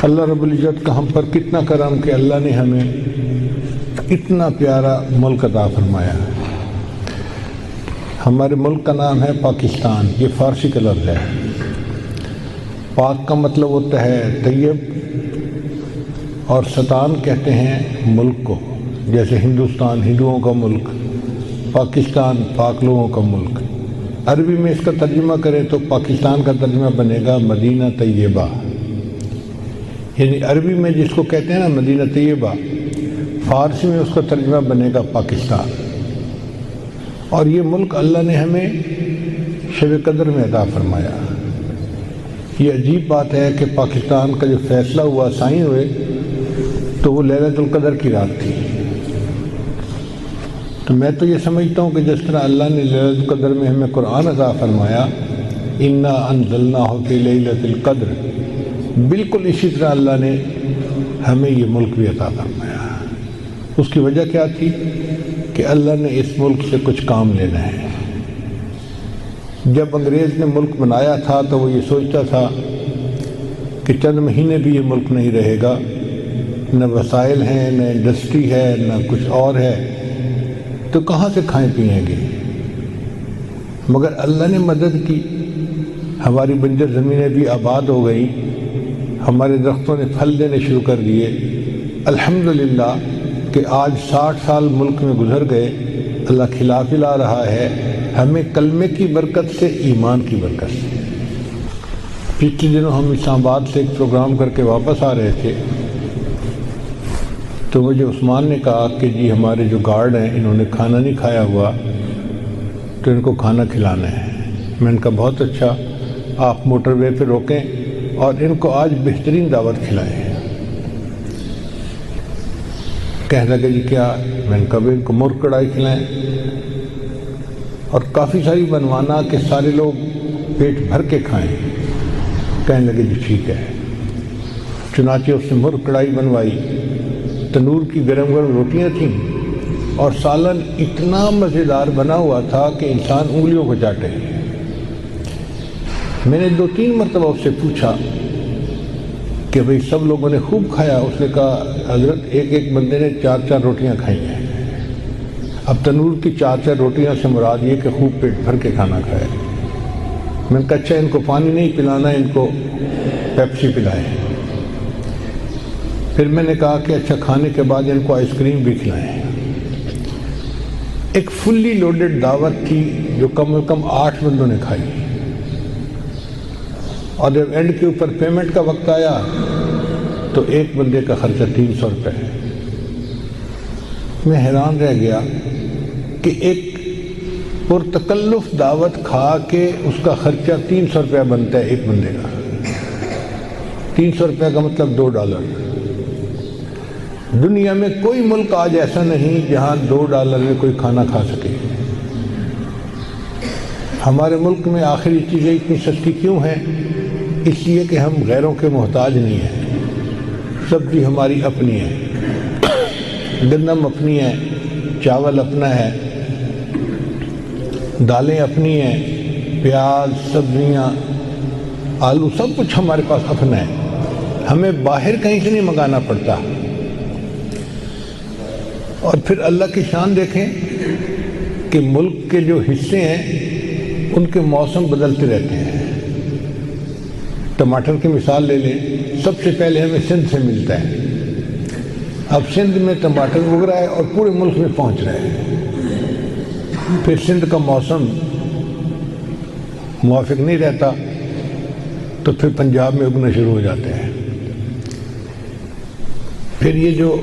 اللہ رب العزت کا ہم پر کتنا کرم کہ اللہ نے ہمیں اتنا پیارا ملک عطا فرمایا ہے۔ ہمارے ملک کا نام ہے پاکستان، یہ فارسی کا لفظ ہے۔ پاک کا مطلب ہوتا ہے طیب، اور ستان کہتے ہیں ملک کو، جیسے ہندوستان ہندوؤں کا ملک، پاکستان پاک لوگوں کا ملک۔ عربی میں اس کا ترجمہ کریں تو پاکستان کا ترجمہ بنے گا مدینہ طیبہ، یعنی عربی میں جس کو کہتے ہیں نا مدینہ طیبہ، فارسی میں اس کا ترجمہ بنے گا پاکستان۔ اور یہ ملک اللہ نے ہمیں شب قدر میں عطا فرمایا۔ یہ عجیب بات ہے کہ پاکستان کا جو فیصلہ ہوا، سائن ہوئے، تو وہ لیلۃ القدر کی رات تھی۔ تو میں تو یہ سمجھتا ہوں کہ جس طرح اللہ نے لیلۃ القدر میں ہمیں قرآن عطا فرمایا، انا انزلناہ فی لیلۃ القدر، بالکل اسی طرح اللہ نے ہمیں یہ ملک بھی عطا فرمایا۔ اس کی وجہ کیا تھی کہ اللہ نے اس ملک سے کچھ کام لینا ہے۔ جب انگریز نے ملک بنایا تھا تو وہ یہ سوچتا تھا کہ چند مہینے بھی یہ ملک نہیں رہے گا، نہ وسائل ہیں، نہ انڈسٹری ہے، نہ کچھ اور ہے، تو کہاں سے کھائیں پیئیں گے۔ مگر اللہ نے مدد کی، ہماری بنجر زمینیں بھی آباد ہو گئی، ہمارے درختوں نے پھل دینے شروع کر دیے۔ الحمدللہ کہ آج 60 سال ملک میں گزر گئے، اللہ کھلا پلا رہا ہے ہمیں کلمے کی برکت سے، ایمان کی برکت سے۔ پچھلے دنوں ہم اسلام آباد سے ایک پروگرام کر کے واپس آ رہے تھے، تو مجھے عثمان نے کہا کہ جی ہمارے جو گارڈ ہیں انہوں نے کھانا نہیں کھایا ہوا، تو ان کو کھانا کھلانا ہے۔ میں نے کہا بہت اچھا، آپ موٹر وے پہ روکیں اور ان کو آج بہترین دعوت کھلائیں۔ کہنے لگے جی کیا؟ میں نے کہا ان کو مرغ کڑھائی کھلائیں، اور کافی ساری بنوانا کہ سارے لوگ پیٹ بھر کے کھائیں۔ کہنے لگے جی ٹھیک ہے۔ چنانچہ اس نے مرغ کڑھائی بنوائی، تنور کی گرم گرم روٹیاں تھیں، اور سالن اتنا مزیدار بنا ہوا تھا کہ انسان انگلیوں کو چاٹے۔ میں نے 2-3 مرتبہ اس سے پوچھا کہ بھئی سب لوگوں نے خوب کھایا؟ اس نے کہا حضرت ایک بندے نے 4 روٹیاں کھائی ہیں۔ اب تنور کی 4 روٹیاں سے مراد یہ کہ خوب پیٹ بھر کے کھانا کھایا۔ میں نے کہا اچھا ان کو پانی نہیں پلانا، ان کو پیپسی پلائیں۔ پھر میں نے کہا کہ اچھا کھانے کے بعد ان کو آئس کریم بھی کھلائیں۔ ایک فلی لوڈڈ دعوت تھی جو کم از کم 8 بندوں نے کھائی، اور جب اینڈ کے اوپر پیمنٹ کا وقت آیا تو ایک بندے کا خرچہ 300 روپے ہے۔ میں حیران رہ گیا کہ ایک پرتکلف دعوت کھا کے اس کا خرچہ 300 روپیہ بنتا ہے ایک بندے کا۔ 300 روپے کا مطلب $2۔ دنیا میں کوئی ملک آج ایسا نہیں جہاں $2 میں کوئی کھانا کھا سکے۔ ہمارے ملک میں آخر یہ چیزیں اتنی سستی کیوں ہیں؟ اس لیے کہ ہم غیروں کے محتاج نہیں ہیں۔ سبزی ہماری اپنی ہے، گندم اپنی ہے، چاول اپنا ہے، دالیں اپنی ہیں، پیاز، سبزیاں، آلو، سب کچھ ہمارے پاس اپنا ہے، ہمیں باہر کہیں سے نہیں منگانا پڑتا۔ اور پھر اللہ کی شان دیکھیں کہ ملک کے جو حصے ہیں ان کے موسم بدلتے رہتے ہیں۔ ٹماٹر کی مثال لے لیں، سب سے پہلے ہمیں سندھ سے ملتا ہے۔ اب سندھ میں ٹماٹر اگ رہا ہے اور پورے ملک میں پہنچ رہا ہے۔ پھر سندھ کا موسم موافق نہیں رہتا تو پھر پنجاب میں اگنا شروع ہو جاتے ہیں۔ پھر یہ جو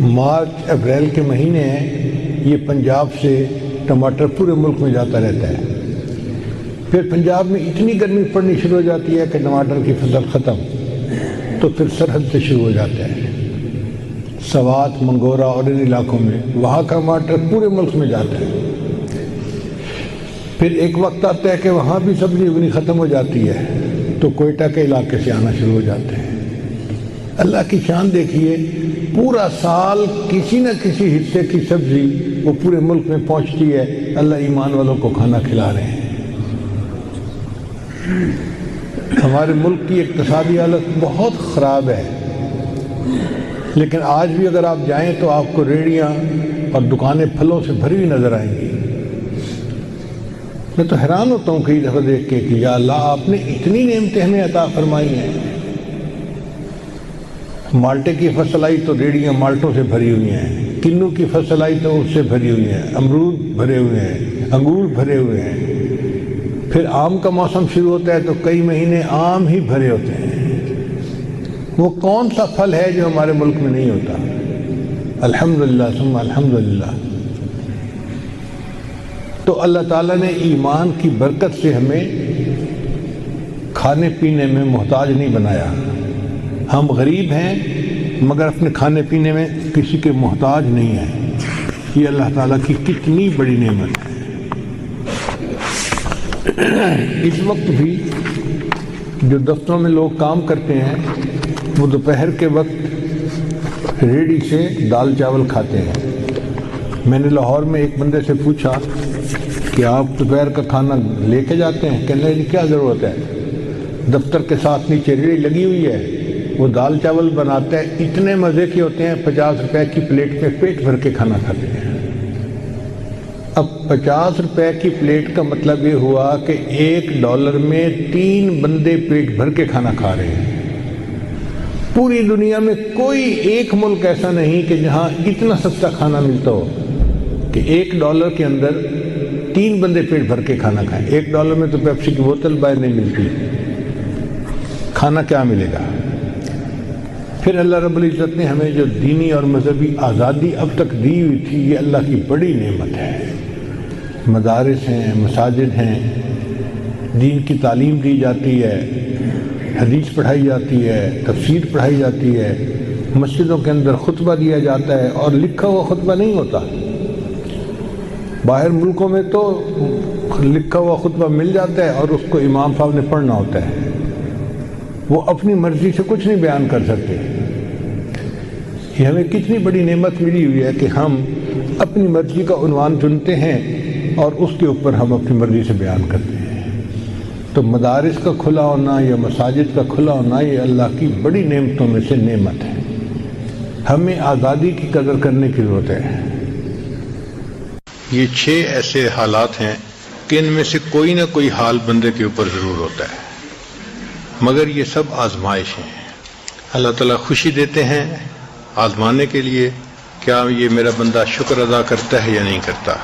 مارچ اپریل کے مہینے ہیں، یہ پنجاب سے ٹماٹر پورے ملک میں جاتا رہتا ہے۔ پھر پنجاب میں اتنی گرمی پڑنی شروع ہو جاتی ہے کہ ٹماٹر کی فصل ختم، تو پھر سرحد سے شروع ہو جاتا ہے، سوات، منگورا اور ان علاقوں میں، وہاں کا ٹماٹر پورے ملک میں جاتا ہے۔ پھر ایک وقت آتا ہے کہ وہاں بھی سبزی اگنی ختم ہو جاتی ہے، تو کوئٹہ کے علاقے سے آنا شروع ہو جاتے ہیں۔ اللہ کی شان دیکھیے، پورا سال کسی نہ کسی حصے کی سبزی وہ پورے ملک میں پہنچتی ہے۔ اللہ ایمان والوں کو کھانا کھلا رہے ہیں۔ ہمارے ملک کی اقتصادی حالت بہت خراب ہے، لیکن آج بھی اگر آپ جائیں تو آپ کو ریڑیاں اور دکانیں پھلوں سے بھری ہوئی نظر آئیں گی۔ میں تو حیران ہوتا ہوں کئی دفعہ دیکھ کے کہ یا اللہ آپ نے اتنی نعمتیں ہمیں عطا فرمائی ہیں۔ مالٹے کی فصل آئی تو ریڑیاں مالٹوں سے بھری ہوئی ہیں، کنو کی فصل آئی تو اس سے بھری ہوئی ہیں، امرود بھرے ہوئے ہیں، انگور بھرے ہوئے ہیں۔ پھر آم کا موسم شروع ہوتا ہے تو کئی مہینے آم ہی بھرے ہوتے ہیں۔ وہ کون سا پھل ہے جو ہمارے ملک میں نہیں ہوتا؟ الحمدللہ ثم الحمدللہ۔ تو اللہ تعالیٰ نے ایمان کی برکت سے ہمیں کھانے پینے میں محتاج نہیں بنایا۔ ہم غریب ہیں مگر اپنے کھانے پینے میں کسی کے محتاج نہیں ہیں۔ یہ اللہ تعالیٰ کی کتنی بڑی نعمت ہے۔ اس وقت بھی جو دفتروں میں لوگ کام کرتے ہیں وہ دوپہر کے وقت ریڑھی سے دال چاول کھاتے ہیں۔ میں نے لاہور میں ایک بندے سے پوچھا کہ آپ دوپہر کا کھانا لے کے جاتے ہیں؟ کہنے لگے کیا ضرورت ہے، دفتر کے ساتھ نیچے ریڑھی لگی ہوئی ہے، وہ دال چاول بناتے ہیں، اتنے مزے کے ہوتے ہیں، 50 روپے کی پلیٹ میں پیٹ بھر کے کھانا کھاتے ہیں۔ اب 50 روپے کی پلیٹ کا مطلب یہ ہوا کہ $1 میں 3 بندے پیٹ بھر کے کھانا کھا رہے ہیں۔ پوری دنیا میں کوئی ایک ملک ایسا نہیں کہ جہاں اتنا سستا کھانا ملتا ہو کہ $1 کے اندر 3 بندے پیٹ بھر کے کھانا کھائیں۔ $1 میں تو پیپسی کی بوتل باہر نہیں ملتی، کھانا کیا ملے گا؟ پھر اللہ رب العزت نے ہمیں جو دینی اور مذہبی آزادی اب تک دی ہوئی تھی، یہ اللہ کی بڑی نعمت ہے۔ مدارس ہیں، مساجد ہیں، دین کی تعلیم دی جاتی ہے، حدیث پڑھائی جاتی ہے، تفسیر پڑھائی جاتی ہے، مسجدوں کے اندر خطبہ دیا جاتا ہے، اور لکھا ہوا خطبہ نہیں ہوتا۔ باہر ملکوں میں تو لکھا ہوا خطبہ مل جاتا ہے اور اس کو امام صاحب نے پڑھنا ہوتا ہے، وہ اپنی مرضی سے کچھ نہیں بیان کر سکتے۔ یہ ہمیں کتنی بڑی نعمت ملی ہوئی ہے کہ ہم اپنی مرضی کا عنوان چنتے ہیں اور اس کے اوپر ہم اپنی مرضی سے بیان کرتے ہیں۔ تو مدارس کا کھلا ہونا یا مساجد کا کھلا ہونا یہ اللہ کی بڑی نعمتوں میں سے نعمت ہے۔ ہمیں آزادی کی قدر کرنے کی ضرورت ہے۔ یہ 6 ایسے حالات ہیں کہ ان میں سے کوئی نہ کوئی حال بندے کے اوپر ضرور ہوتا ہے، مگر یہ سب آزمائش ہیں۔ اللہ تعالیٰ خوشی دیتے ہیں آزمانے کے لیے، کیا یہ میرا بندہ شکر ادا کرتا ہے یا نہیں کرتا۔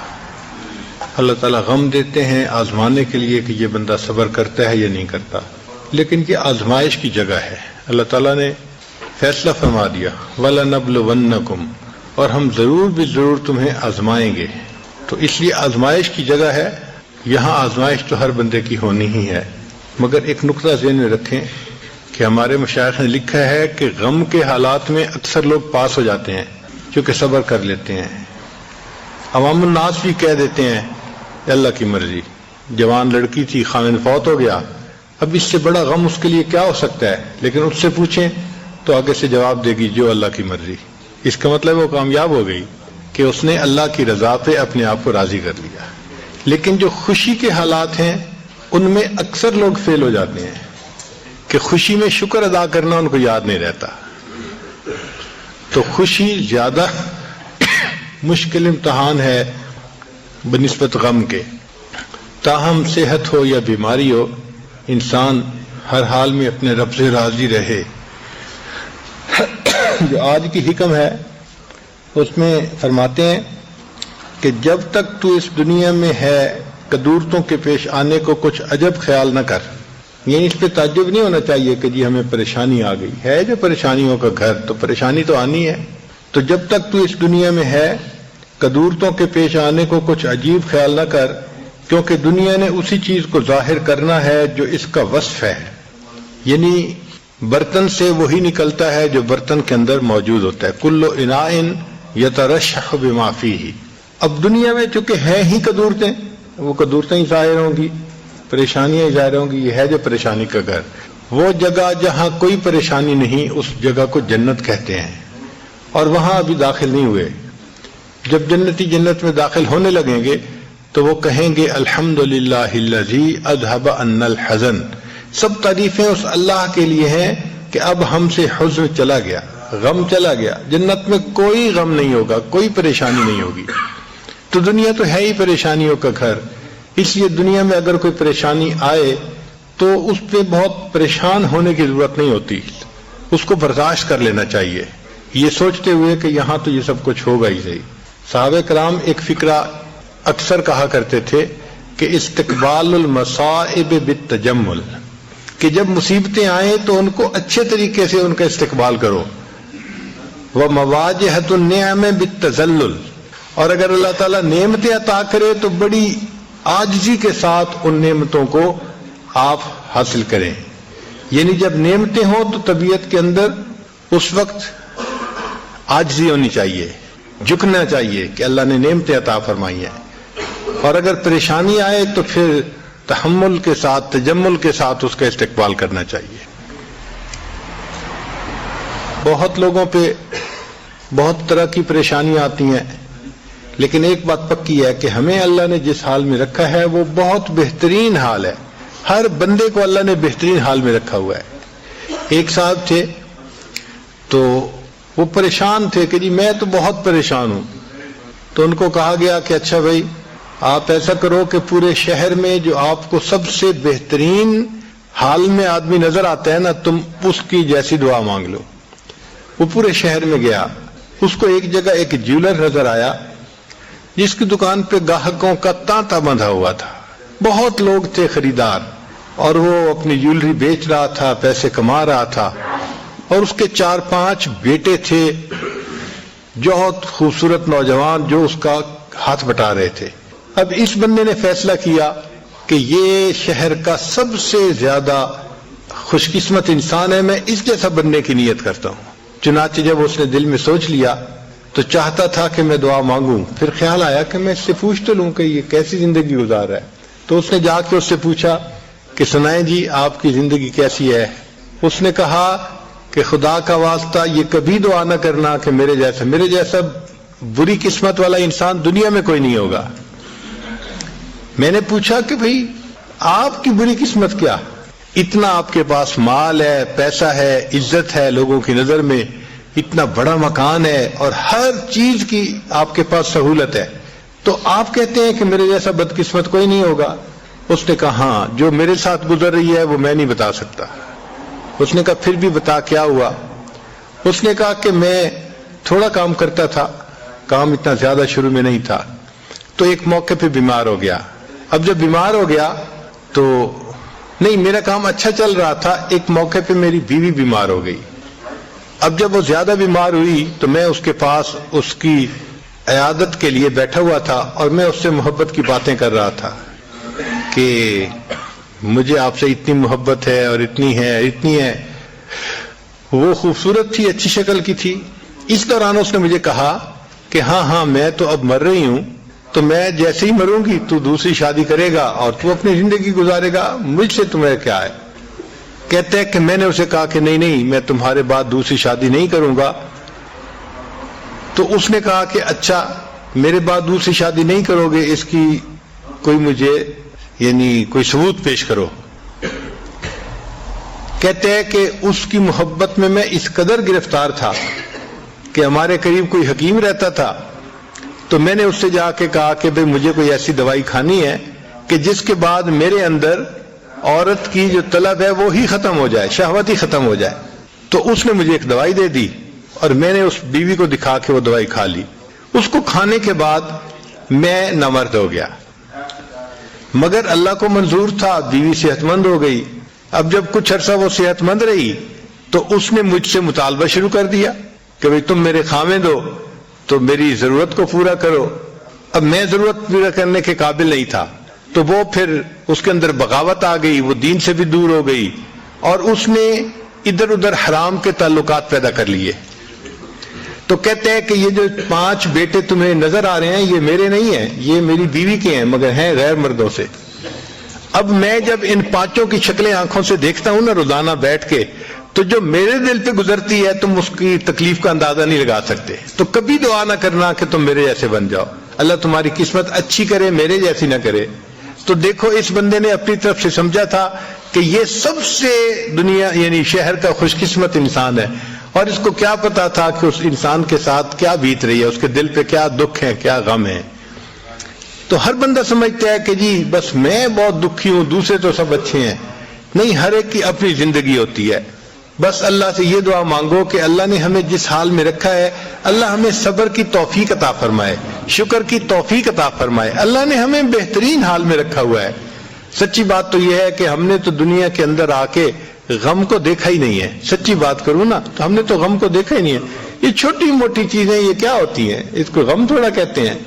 اللہ تعالیٰ غم دیتے ہیں آزمانے کے لیے کہ یہ بندہ صبر کرتا ہے یا نہیں کرتا۔ لیکن یہ آزمائش کی جگہ ہے۔ اللہ تعالیٰ نے فیصلہ فرما دیا وَلَنَبْلُوَنَّكُمْ، اور ہم ضرور بھی ضرور تمہیں آزمائیں گے۔ تو اس لیے آزمائش کی جگہ ہے، یہاں آزمائش تو ہر بندے کی ہونی ہی ہے۔ مگر ایک نقطہ ذہن میں رکھیں کہ ہمارے مشائخ نے لکھا ہے کہ غم کے حالات میں اکثر لوگ پاس ہو جاتے ہیں کیونکہ صبر کر لیتے ہیں۔ عوام الناس بھی کہہ دیتے ہیں اللہ کی مرضی، جوان لڑکی تھی خامد فوت ہو گیا، اب اس سے بڑا غم اس کے لیے کیا ہو سکتا ہے، لیکن اس سے پوچھیں تو آگے سے جواب دے گی جو اللہ کی مرضی۔ اس کا مطلب وہ کامیاب ہو گئی کہ اس نے اللہ کی رضا پہ اپنے آپ کو راضی کر لیا۔ لیکن جو خوشی کے حالات ہیں ان میں اکثر لوگ فیل ہو جاتے ہیں کہ خوشی میں شکر ادا کرنا ان کو یاد نہیں رہتا۔ تو خوشی زیادہ مشکل امتحان ہے بنسبت غم کے۔ تاہم صحت ہو یا بیماری ہو، انسان ہر حال میں اپنے رب سے راضی رہے۔ جو آج کی حکم ہے اس میں فرماتے ہیں کہ جب تک تو اس دنیا میں ہے قدورتوں کے پیش آنے کو کچھ عجب خیال نہ کر، یعنی اس پہ تعجب نہیں ہونا چاہیے کہ جی ہمیں پریشانی آ گئی ہے، جو پریشانیوں کا گھر، تو پریشانی تو آنی ہے۔ تو جب تک تو اس دنیا میں ہے قدورتوں کے پیش آنے کو کچھ عجیب خیال نہ کر، کیونکہ دنیا نے اسی چیز کو ظاہر کرنا ہے جو اس کا وصف ہے، یعنی برتن سے وہی نکلتا ہے جو برتن کے اندر موجود ہوتا ہے۔ کل اناء یترشح بما فیہ۔ اب دنیا میں چونکہ ہے ہی قدورتیں، وہ قدورتیں ہی ظاہر ہوں گی، پریشانیاں ظاہر ہوں گی۔ یہ ہے جو پریشانی کا گھر، وہ جگہ جہاں کوئی پریشانی نہیں، اس جگہ کو جنت کہتے ہیں، اور وہاں ابھی داخل نہیں ہوئے۔ جب جنتی جنت میں داخل ہونے لگیں گے تو وہ کہیں گے الحمدللہ الذی اذھب عنا الحزن، سب تعریفیں اس اللہ کے لیے ہیں کہ اب ہم سے حزن چلا گیا، غم چلا گیا، جنت میں کوئی غم نہیں ہوگا، کوئی پریشانی نہیں ہوگی۔ تو دنیا تو ہے ہی پریشانیوں کا گھر، اس لیے دنیا میں اگر کوئی پریشانی آئے تو اس پہ بہت پریشان ہونے کی ضرورت نہیں ہوتی، اس کو برداشت کر لینا چاہیے، یہ سوچتے ہوئے کہ یہاں تو یہ سب کچھ ہوگا ہی صحیح۔ صحابہ کرام ایک فقرہ اکثر کہا کرتے تھے کہ استقبال المصائب بالتجمل، کہ جب مصیبتیں آئیں تو ان کو اچھے طریقے سے ان کا استقبال کرو، ومواجہۃ النعم بالتذلل، اور اگر اللہ تعالیٰ نعمتیں عطا کرے تو بڑی عاجزی کے ساتھ ان نعمتوں کو آپ حاصل کریں۔ یعنی جب نعمتیں ہوں تو طبیعت کے اندر اس وقت عاجزی ہونی چاہیے، جھکنا چاہیے کہ اللہ نے نعمتیں عطا فرمائی ہیں، اور اگر پریشانی آئے تو پھر تحمل کے ساتھ، تجمل کے ساتھ اس کا استقبال کرنا چاہیے۔ بہت لوگوں پہ بہت طرح کی پریشانیاں آتی ہیں، لیکن ایک بات پکی ہے کہ ہمیں اللہ نے جس حال میں رکھا ہے وہ بہت بہترین حال ہے، ہر بندے کو اللہ نے بہترین حال میں رکھا ہوا ہے۔ ایک صاحب تھے تو وہ پریشان تھے کہ جی میں تو بہت پریشان ہوں، تو ان کو کہا گیا کہ اچھا بھائی آپ ایسا کرو کہ پورے شہر میں جو آپ کو سب سے بہترین حال میں آدمی نظر آتا ہے نا، تم اس کی جیسی دعا مانگ لو۔ وہ پورے شہر میں گیا، اس کو ایک جگہ ایک جیولر نظر آیا جس کی دکان پہ گاہکوں کا تانتا بندھا ہوا تھا، بہت لوگ تھے خریدار، اور وہ اپنی جیولری بیچ رہا تھا، پیسے کما رہا تھا، اور اس کے 4-5 بیٹے تھے، بہت خوبصورت نوجوان جو اس کا ہاتھ بٹا رہے تھے۔ اب اس بندے نے فیصلہ کیا کہ یہ شہر کا سب سے زیادہ خوش قسمت انسان ہے، میں اس جیسا بننے کی نیت کرتا ہوں۔ چنانچہ جب اس نے دل میں سوچ لیا تو چاہتا تھا کہ میں دعا مانگوں، پھر خیال آیا کہ میں اس سے پوچھ تو لوں کہ یہ کیسی زندگی گزار رہا ہے۔ تو اس نے جا کے اس سے پوچھا کہ سنائیں جی آپ کی زندگی کیسی ہے؟ اس نے کہا کہ خدا کا واسطہ یہ کبھی دعا نہ کرنا کہ میرے جیسا بری قسمت والا انسان دنیا میں کوئی نہیں ہوگا۔ میں نے پوچھا کہ بھئی آپ کی بری قسمت کیا؟ اتنا آپ کے پاس مال ہے، پیسہ ہے، عزت ہے لوگوں کی نظر میں، اتنا بڑا مکان ہے اور ہر چیز کی آپ کے پاس سہولت ہے، تو آپ کہتے ہیں کہ میرے جیسا بدقسمت کوئی نہیں ہوگا؟ اس نے کہا ہاں، جو میرے ساتھ گزر رہی ہے وہ میں نہیں بتا سکتا۔ اس نے کہا پھر بھی بتا کیا ہوا؟ اس نے کہا کہ میں تھوڑا کام کرتا تھا، کام اتنا زیادہ شروع میں نہیں تھا، تو ایک موقع پہ بیمار ہو گیا۔ اب جب بیمار ہو گیا تو نہیں، میرا کام اچھا چل رہا تھا، ایک موقع پہ میری بیوی بیمار ہو گئی۔ اب جب وہ زیادہ بیمار ہوئی تو میں اس کے پاس اس کی عیادت کے لیے بیٹھا ہوا تھا، اور میں اس سے محبت کی باتیں کر رہا تھا کہ مجھے آپ سے اتنی محبت ہے اور اتنی ہے۔ وہ خوبصورت تھی، اچھی شکل کی تھی۔ اس دوران اس نے مجھے کہا کہ ہاں میں تو اب مر رہی ہوں، تو میں جیسے ہی مروں گی تو دوسری شادی کرے گا اور تو اپنی زندگی گزارے گا، مجھ سے تمہیں کیا ہے؟ کہتے ہیں کہ میں نے اسے کہا کہ نہیں، میں تمہارے بعد دوسری شادی نہیں کروں گا۔ تو اس نے کہا کہ اچھا میرے بعد دوسری شادی نہیں کرو گے، اس کی کوئی مجھے کوئی ثبوت پیش کرو۔ کہتے ہیں کہ اس کی محبت میں اس قدر گرفتار تھا کہ ہمارے قریب کوئی حکیم رہتا تھا، تو میں نے اس سے جا کے کہا کہ بھئی مجھے کوئی ایسی دوائی کھانی ہے کہ جس کے بعد میرے اندر عورت کی جو طلب ہے وہ ہی ختم ہو جائے، شہوت ہی ختم ہو جائے۔ تو اس نے مجھے ایک دوائی دے دی اور میں نے اس بیوی کو دکھا کے وہ دوائی کھا لی۔ اس کو کھانے کے بعد میں نامرد ہو گیا، مگر اللہ کو منظور تھا، بیوی صحت مند ہو گئی۔ اب جب کچھ عرصہ وہ صحت مند رہی تو اس نے مجھ سے مطالبہ شروع کر دیا کہ بھئی تم میرے خاوند ہو تو میری ضرورت کو پورا کرو۔ اب میں ضرورت پورا کرنے کے قابل نہیں تھا، تو وہ پھر اس کے اندر بغاوت آ گئی، وہ دین سے بھی دور ہو گئی، اور اس نے ادھر ادھر حرام کے تعلقات پیدا کر لیے۔ تو کہتے ہیں کہ یہ جو 5 بیٹے تمہیں نظر آ رہے ہیں یہ میرے نہیں ہیں، یہ میری بیوی کے ہیں، مگر ہیں غیر مردوں سے۔ اب میں جب ان 5 کی شکلیں آنکھوں سے دیکھتا ہوں نا روزانہ بیٹھ کے، تو جو میرے دل پہ گزرتی ہے تم اس کی تکلیف کا اندازہ نہیں لگا سکتے۔ تو کبھی دعا نہ کرنا کہ تم میرے جیسے بن جاؤ، اللہ تمہاری قسمت اچھی کرے، میرے جیسی نہ کرے۔ تو دیکھو اس بندے نے اپنی طرف سے سمجھا تھا کہ یہ سب سے دنیا یعنی شہر کا خوش قسمت انسان ہے، اور اس کو کیا پتا تھا کہ اس انسان کے ساتھ کیا بیت رہی ہے، اس کے دل پہ کیا دکھ ہے، کیا غم ہے۔ تو ہر بندہ سمجھتا ہے کہ جی بس میں بہت دکھی ہوں، دوسرے تو سب اچھے ہیں۔ نہیں، ہر ایک کی اپنی زندگی ہوتی ہے۔ بس اللہ سے یہ دعا مانگو کہ اللہ نے ہمیں جس حال میں رکھا ہے، اللہ ہمیں صبر کی توفیق عطا فرمائے، شکر کی توفیق عطا فرمائے۔ اللہ نے ہمیں بہترین حال میں رکھا ہوا ہے۔ سچی بات تو یہ ہے کہ ہم نے تو دنیا کے اندر آ کے غم کو دیکھا ہی نہیں ہے۔ سچی بات کروں نا تو ہم نے تو غم کو دیکھا ہی نہیں ہے۔ یہ چھوٹی موٹی چیزیں یہ کیا ہوتی ہیں، اس کو غم تھوڑا کہتے ہیں۔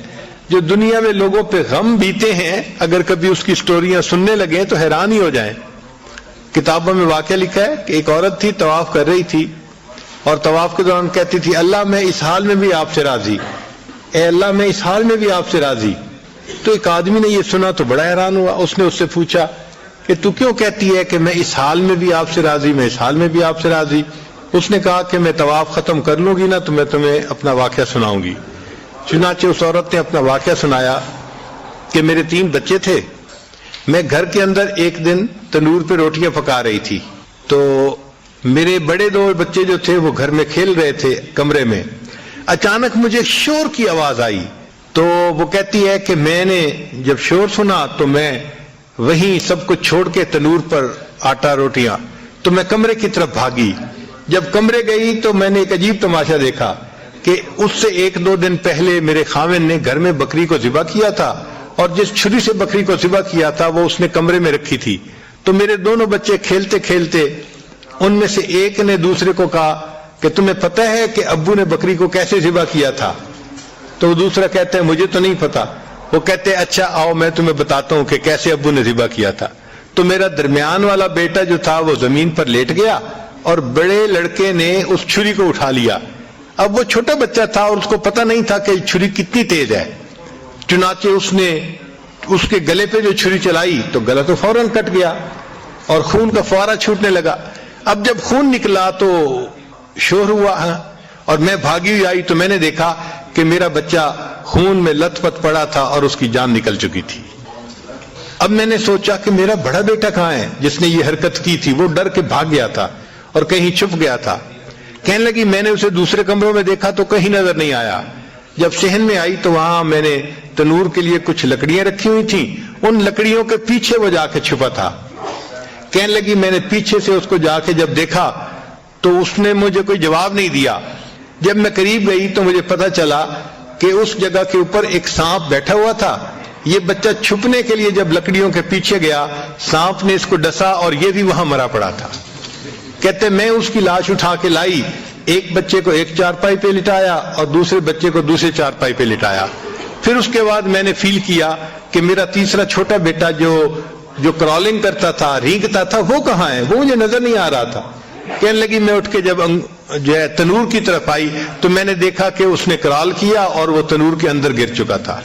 جو دنیا میں لوگوں پہ غم بیتے ہیں، اگر کبھی اس کی سٹوریاں سننے لگیں تو حیران ہی ہو جائیں۔ کتابوں میں واقعہ لکھا ہے کہ ایک عورت تھی، طواف کر رہی تھی، اور طواف کے دوران کہتی تھی اللہ میں اس حال میں بھی آپ سے راضی، اے اللہ میں اس حال میں بھی آپ سے راضی۔ تو ایک آدمی نے یہ سنا تو بڑا حیران ہوا۔ اس نے اس سے پوچھا کہ تو کیوں کہتی ہے کہ میں اس حال میں بھی آپ سے راضی، میں اس حال میں بھی آپ سے راضی؟ اس نے کہا کہ میں طواف ختم کر لوں گی نا تو میں تمہیں اپنا واقعہ سناؤں گی۔ چنانچہ اس عورت نے اپنا واقعہ سنایا کہ میرے 3 بچے تھے، میں گھر کے اندر ایک دن تنور پہ روٹیاں پکا رہی تھی، تو میرے بڑے 2 بچے جو تھے وہ گھر میں کھیل رہے تھے کمرے میں۔ اچانک مجھے شور کی آواز آئی، تو وہ کہتی ہے کہ میں نے جب شور سنا تو میں وہیں سب کچھ چھوڑ کے تنور پر آٹا روٹیاں، تو میں کمرے کی طرف بھاگی۔ جب کمرے گئی تو میں نے ایک عجیب تماشا دیکھا کہ اس سے 1-2 دن پہلے میرے خاوند نے گھر میں بکری کو ذبح کیا تھا، اور جس چھری سے بکری کو ذبح کیا تھا وہ اس نے کمرے میں رکھی تھی۔ تو میرے دونوں بچے کھیلتے کھیلتے ان میں سے ایک نے دوسرے کو کہا کہ تمہیں پتہ ہے کہ ابو نے بکری کو کیسے ذبح کیا تھا؟ تو دوسرا کہتا ہے مجھے تو نہیں پتا۔ وہ کہتے ہیں اچھا آؤ میں تمہیں بتاتا ہوں کہ کیسے ابو نے ذبح کیا تھا۔ تو میرا درمیان والا بیٹا جو تھا وہ زمین پر لیٹ گیا، اور بڑے لڑکے نے اس چھری کو اٹھا لیا۔ اب وہ چھوٹا بچہ تھا اور اس کو پتہ نہیں تھا کہ چھری کتنی تیز ہے، چنانچہ اس نے اس کے گلے پہ جو چھری چلائی تو گلا تو فوراً کٹ گیا اور خون کا فوارہ چھوٹنے لگا۔ اب جب خون نکلا تو شور ہوا، اور میں بھاگی ہوئی آئی تو میں نے دیکھا کہ میرا بچہ خون میں لت پت پڑا تھا اور اس کی جان نکل چکی تھی۔ اب میں نے سوچا کہ میرا بڑا بیٹا کہاں ہے جس نے یہ حرکت کی تھی؟ وہ ڈر کے بھاگ گیا تھا اور کہیں چھپ گیا تھا۔ کہنے لگی میں نے اسے دوسرے کمروں میں دیکھا تو کہیں نظر نہیں آیا۔ جب صحن میں آئی تو وہاں میں نے تنور کے لیے کچھ لکڑیاں رکھی ہوئی تھیں، ان لکڑیوں کے پیچھے وہ جا کے چھپا تھا۔ کہنے لگی میں نے پیچھے سے اس کو جا کے جب دیکھا تو اس نے مجھے کوئی جواب نہیں دیا۔ جب میں قریب گئی تو مجھے پتا چلا کہ اس جگہ کے اوپر ایک سانپ بیٹھا ہوا تھا۔ یہ بچہ چھپنے کے لیے جب لکڑیوں کے پیچھے گیا، سانپ نے اس کو ڈسا اور یہ بھی وہاں مرا پڑا تھا۔ کہتے میں اس کی لاش اٹھا کے لائی، ایک بچے کو ایک چارپائی پہ لٹایا اور دوسرے بچے کو دوسرے چارپائی پہ لٹایا۔ پھر اس کے بعد میں نے فیل کیا کہ میرا تیسرا چھوٹا بیٹا جو کرالنگ کرتا تھا، رینگتا تھا، وہ کہاں ہے؟ وہ مجھے نظر نہیں آ رہا تھا۔ کہنے لگی میں اٹھ کے جب جو ہے تنور کی طرف آئی تو میں نے دیکھا کہ اس نے کرال کیا اور وہ تنور کے اندر گر چکا تھا۔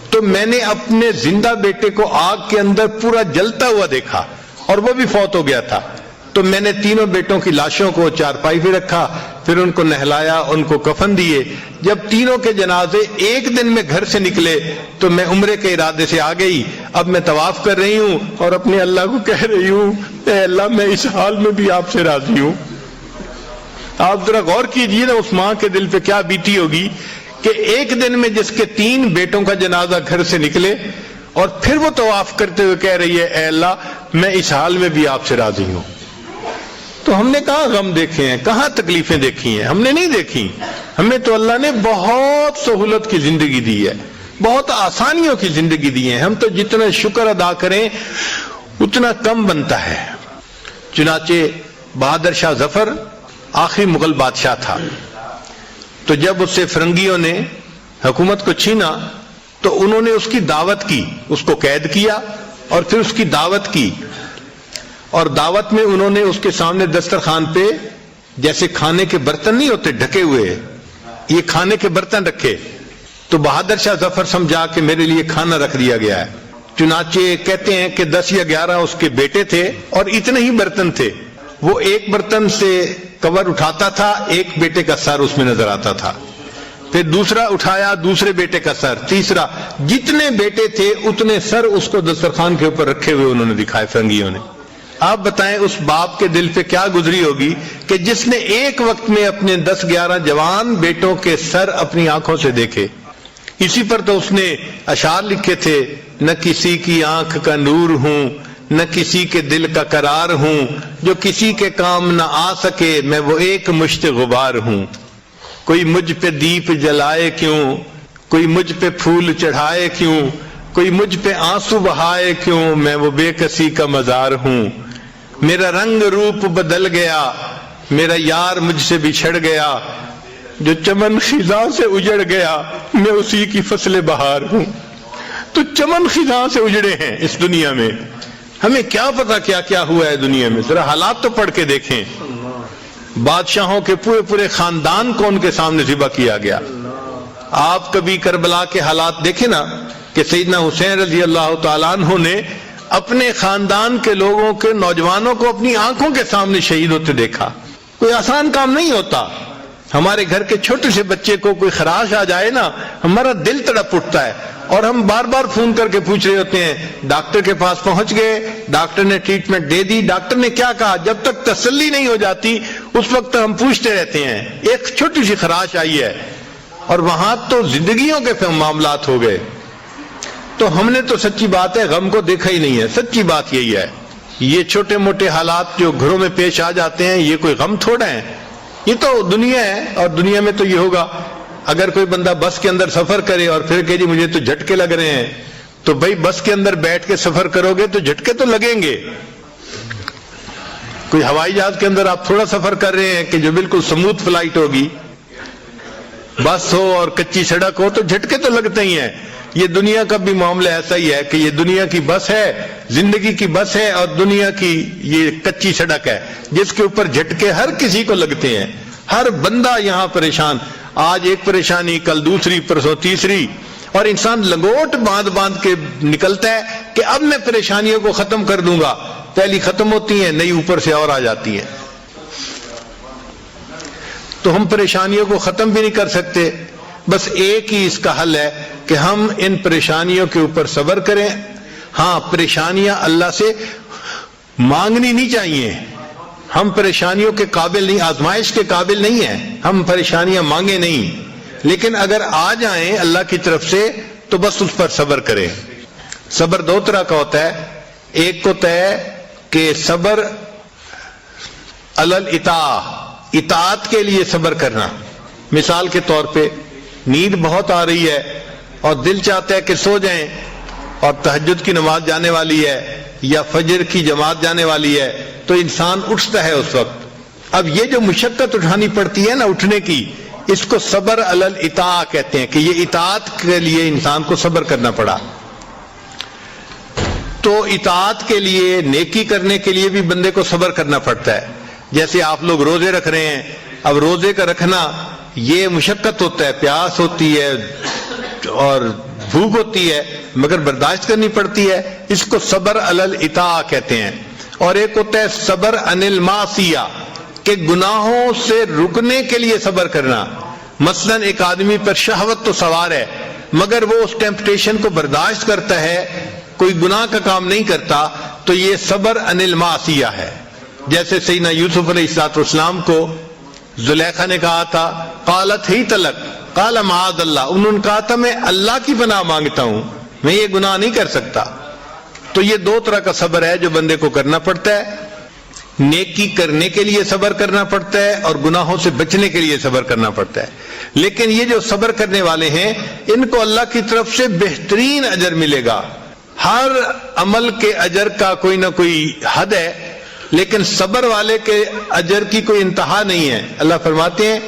تو میں نے اپنے زندہ بیٹے کو آگ کے اندر پورا جلتا ہوا دیکھا اور وہ بھی فوت ہو گیا تھا۔ تو میں نے تینوں بیٹوں کی لاشوں کو چارپائی پہ رکھا، پھر ان کو نہلایا، ان کو کفن دیے۔ جب تینوں کے جنازے ایک دن میں گھر سے نکلے تو میں عمرے کے ارادے سے آ گئی۔ اب میں طواف کر رہی ہوں اور اپنے اللہ کو کہہ رہی ہوں اے اللہ میں اس حال میں بھی آپ سے راضی ہوں۔ آپ ذرا غور کیجئے نا اس ماں کے دل پہ کیا بیتی ہوگی کہ ایک دن میں جس کے 3 بیٹوں کا جنازہ گھر سے نکلے اور پھر وہ طواف کرتے ہوئے کہہ رہی ہے اے اللہ میں اس حال میں بھی آپ سے راضی ہوں۔ تو ہم نے کہاں غم دیکھے ہیں، کہاں تکلیفیں دیکھی ہیں؟ ہم نے نہیں دیکھی۔ ہمیں تو اللہ نے بہت سہولت کی زندگی دی ہے، بہت آسانیوں کی زندگی دی ہے۔ ہم تو جتنا شکر ادا کریں اتنا کم بنتا ہے۔ چنانچہ بہادر شاہ ظفر آخری مغل بادشاہ تھا، تو جب اس سے فرنگیوں نے حکومت کو چھینا تو انہوں نے اس کی دعوت کی، اس کو قید کیا اور پھر اس کی دعوت کی، اور دعوت میں انہوں نے اس کے سامنے دسترخوان پہ جیسے کھانے کے برتن نہیں ہوتے ڈھکے ہوئے، یہ کھانے کے برتن رکھے۔ تو بہادر شاہ ظفر سمجھا کہ میرے لیے کھانا رکھ دیا گیا ہے۔ چنانچہ کہتے ہیں کہ 10 یا 11 اس کے بیٹے تھے اور اتنے ہی برتن تھے۔ وہ ایک برتن سے کور اٹھاتا تھا، ایک بیٹے کا سر اس میں نظر آتا تھا، پھر دوسرا اٹھایا دوسرے بیٹے کا سر، تیسرا، جتنے بیٹے تھے اتنے سر اس کو دسترخوان کے اوپر رکھے ہوئے انہوں نے دکھائے فرنگیوں نے۔ آپ بتائیں اس باپ کے دل پہ کیا گزری ہوگی کہ جس نے ایک وقت میں اپنے 10-11 جوان بیٹوں کے سر اپنی آنکھوں سے دیکھے. اسی پر تو اس نے اشعار لکھے تھے، نہ کسی کی آنکھ کا نور ہوں، نہ کسی کے دل کا قرار ہوں، جو کسی کے کام نہ آ سکے میں وہ ایک مشت غبار ہوں. کوئی مجھ پہ دیپ جلائے کیوں، کوئی مجھ پہ پھول چڑھائے کیوں، کوئی مجھ پہ آنسو بہائے کیوں، میں وہ بے کسی کا مزار ہوں. میرا رنگ روپ بدل گیا، میرا یار مجھ سے بچھڑ گیا، جو چمن خزاں سے اجڑ گیا میں اسی کی فصل بہار ہوں. تو چمن خزاں سے اجڑے ہیں اس دنیا میں، ہمیں کیا پتا کیا کیا ہوا ہے دنیا میں. ذرا حالات تو پڑھ کے دیکھیں. بادشاہوں کے پورے خاندان کو ان کے سامنے ذبح کیا گیا. آپ کبھی کربلا کے حالات دیکھیں نا کہ سیدنا حسین رضی اللہ تعالیٰ عنہ نے اپنے خاندان کے لوگوں کے نوجوانوں کو اپنی آنکھوں کے سامنے شہید ہوتے دیکھا. کوئی آسان کام نہیں ہوتا. ہمارے گھر کے چھوٹے سے بچے کو کوئی خراش آ جائے نا، ہمارا دل تڑپ اٹھتا ہے، اور ہم بار بار فون کر کے پوچھ رہے ہوتے ہیں ڈاکٹر کے پاس پہنچ گئے، ڈاکٹر نے ٹریٹمنٹ دے دی، ڈاکٹر نے کیا کہا. جب تک تسلی نہیں ہو جاتی اس وقت ہم پوچھتے رہتے ہیں. ایک چھوٹی سی خراش آئی ہے اور وہاں تو زندگیوں کے معاملات ہو گئے. تو ہم نے تو سچی بات ہے غم کو دیکھا ہی نہیں ہے. سچی بات یہی ہے. یہ چھوٹے موٹے حالات جو گھروں میں پیش آ جاتے ہیں یہ کوئی غم تھوڑا ہے، یہ تو دنیا ہے. اور دنیا میں تو یہ ہوگا اگر کوئی بندہ بس کے اندر سفر کرے اور پھر کہے جی مجھے تو جھٹکے لگ رہے ہیں، تو بھائی بس کے اندر بیٹھ کے سفر کرو گے تو جھٹکے تو لگیں گے. کوئی ہوائی جہاز کے اندر آپ تھوڑا سفر کر رہے ہیں کہ جو بالکل سموتھ فلائٹ ہوگی، بس ہو اور کچی سڑک ہو تو جھٹکے تو لگتے ہی ہیں. یہ دنیا کا بھی معاملہ ایسا ہی ہے کہ یہ دنیا کی بس ہے، زندگی کی بس ہے، اور دنیا کی یہ کچی سڑک ہے جس کے اوپر جھٹکے ہر کسی کو لگتے ہیں. ہر بندہ یہاں پریشان، آج ایک پریشانی کل دوسری پرسوں تیسری، اور انسان لنگوٹ باندھ باندھ کے نکلتا ہے کہ اب میں پریشانیوں کو ختم کر دوں گا. پہلی ختم ہوتی ہیں، نئی اوپر سے اور آ جاتی ہیں. تو ہم پریشانیوں کو ختم بھی نہیں کر سکتے. بس ایک ہی اس کا حل ہے کہ ہم ان پریشانیوں کے اوپر صبر کریں. ہاں پریشانیاں اللہ سے مانگنی نہیں چاہیے. ہم پریشانیوں کے قابل نہیں، آزمائش کے قابل نہیں ہیں، ہم پریشانیاں مانگے نہیں، لیکن اگر آ جائیں اللہ کی طرف سے تو بس اس پر صبر کریں. صبر دو طرح کا ہوتا ہے. ایک ہوتا ہے کہ صبر علی الاطاعہ، اطاعت کے لیے صبر کرنا. مثال کے طور پہ نیند بہت آ رہی ہے اور دل چاہتا ہے کہ سو جائیں، اور تہجد کی نماز جانے والی ہے یا فجر کی جماعت جانے والی ہے، تو انسان اٹھتا ہے اس وقت. اب یہ جو مشقت اٹھانی پڑتی ہے نا اٹھنے کی، اس کو صبر علی الاطاعہ کہتے ہیں کہ یہ اطاعت کے لیے انسان کو صبر کرنا پڑا. تو اطاعت کے لیے، نیکی کرنے کے لیے بھی بندے کو صبر کرنا پڑتا ہے. جیسے آپ لوگ روزے رکھ رہے ہیں، اب روزے کا رکھنا یہ مشقت ہوتا ہے، پیاس ہوتی ہے اور بھوک ہوتی ہے، مگر برداشت کرنی پڑتی ہے. اس کو صبر علی الاطاعہ کہتے ہیں. اور ایک ہوتا ہے صبر عن المعصیہ، کہ گناہوں سے رکنے کے لیے صبر کرنا. مثلا ایک آدمی پر شہوت تو سوار ہے مگر وہ اس ٹیمپٹیشن کو برداشت کرتا ہے، کوئی گناہ کا کام نہیں کرتا، تو یہ صبر عن المعصیہ ہے. جیسے سیدنا یوسف علیہ السلام کو زلیخا نے کہا تھا قالت ہی تلک قال معاذ اللہ، انہوں نے کہا تھا میں اللہ کی پناہ مانگتا ہوں، میں یہ گناہ نہیں کر سکتا. تو یہ دو طرح کا صبر ہے جو بندے کو کرنا پڑتا ہے. نیکی کرنے کے لیے صبر کرنا پڑتا ہے اور گناہوں سے بچنے کے لیے صبر کرنا پڑتا ہے. لیکن یہ جو صبر کرنے والے ہیں ان کو اللہ کی طرف سے بہترین اجر ملے گا. ہر عمل کے اجر کا کوئی نہ کوئی حد ہے، لیکن صبر والے کے اجر کی کوئی انتہا نہیں ہے. اللہ فرماتے ہیں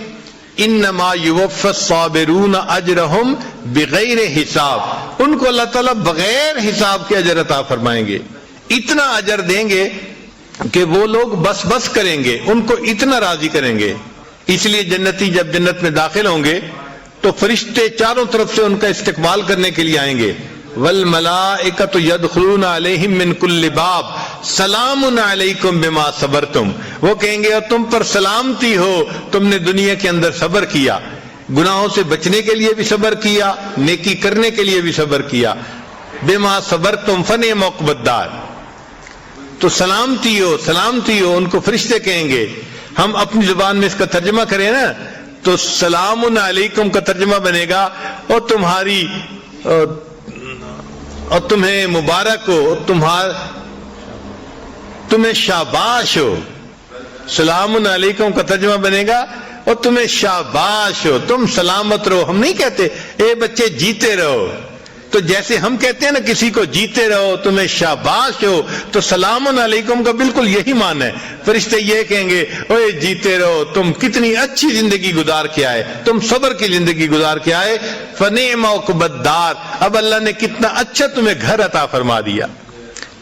انما یوفی الصابرون اجرہم بغیر حساب، ان کو اللہ تعالیٰ بغیر حساب کے اجر عطا فرمائیں گے. اتنا اجر دیں گے کہ وہ لوگ بس بس کریں گے، ان کو اتنا راضی کریں گے. اس لیے جنتی جب جنت میں داخل ہوں گے تو فرشتے چاروں طرف سے ان کا استقبال کرنے کے لیے آئیں گے. والملائکۃ یدخلون علیہم من کل باب سلام علیکم بما صبرتم، وہ کہیں گے اور تم پر سلامتی ہو، تم نے دنیا کے اندر صبر کیا، گناہوں سے بچنے کے لیے بھی صبر کیا، نیکی کرنے کے لیے بھی صبر کیا. بما صبرتم فنعم عقبی الدار. تو سلامتی ہو سلامتی ہو، ان کو فرشتے کہیں گے. ہم اپنی زبان میں اس کا ترجمہ کریں نا تو سلام علیکم کا ترجمہ بنے گا اور تمہاری اور تمہیں مبارک ہو، تمہیں شاباش ہو. سلام علیکم کا ترجمہ بنے گا اور تمہیں شاباش ہو، تم سلامت رہو. ہم نہیں کہتے اے بچے جیتے رہو. تو جیسے ہم کہتے ہیں نا کسی کو جیتے رہو، تمہیں شاباش ہو، تو سلام علیکم کا بالکل یہی معنی ہے. فرشتے یہ کہیں گے اوے جیتے رہو، تم کتنی اچھی زندگی گزار کے آئے، تم صبر کی زندگی گزار کے آئے. فنعم عقبی الدار، اب اللہ نے کتنا اچھا تمہیں گھر عطا فرما دیا.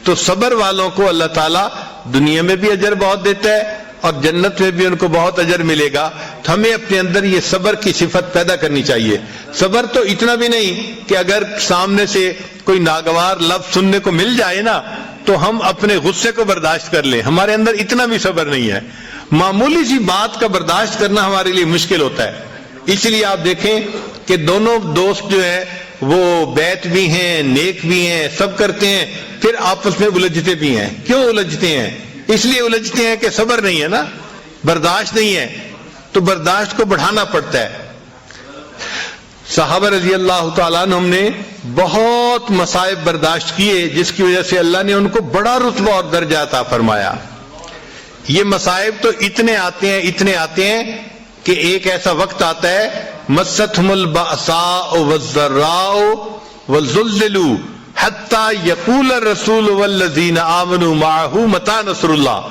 تو صبر والوں کو اللہ تعالیٰ دنیا میں بھی اجر بہت دیتا ہے اور جنت میں بھی ان کو بہت اجر ملے گا. تو ہمیں اپنے اندر یہ صبر کی صفت پیدا کرنی چاہیے. صبر تو اتنا بھی نہیں کہ اگر سامنے سے کوئی ناگوار لفظ سننے کو مل جائے نا تو ہم اپنے غصے کو برداشت کر لیں. ہمارے اندر اتنا بھی صبر نہیں ہے. معمولی سی بات کا برداشت کرنا ہمارے لیے مشکل ہوتا ہے. اس لیے آپ دیکھیں کہ دونوں دوست جو ہیں وہ بیت بھی ہیں، نیک بھی ہیں، سب کرتے ہیں، پھر آپس میں الجھتے بھی ہیں. کیوں الجھتے ہیں؟ اس لیے الجھتے ہیں کہ صبر نہیں ہے نا، برداشت نہیں ہے. تو برداشت کو بڑھانا پڑتا ہے. صحابہ رضی اللہ تعالیٰ عنہ نے بہت مصائب برداشت کیے جس کی وجہ سے اللہ نے ان کو بڑا رتبہ اور درجہ عطا فرمایا. یہ مصائب تو اتنے آتے ہیں کہ ایک ایسا وقت آتا ہے مستہم البأساء والضراء وزلزلوا حتی یقول الرسول والذین آمنوا معہ متی نصر اللہ،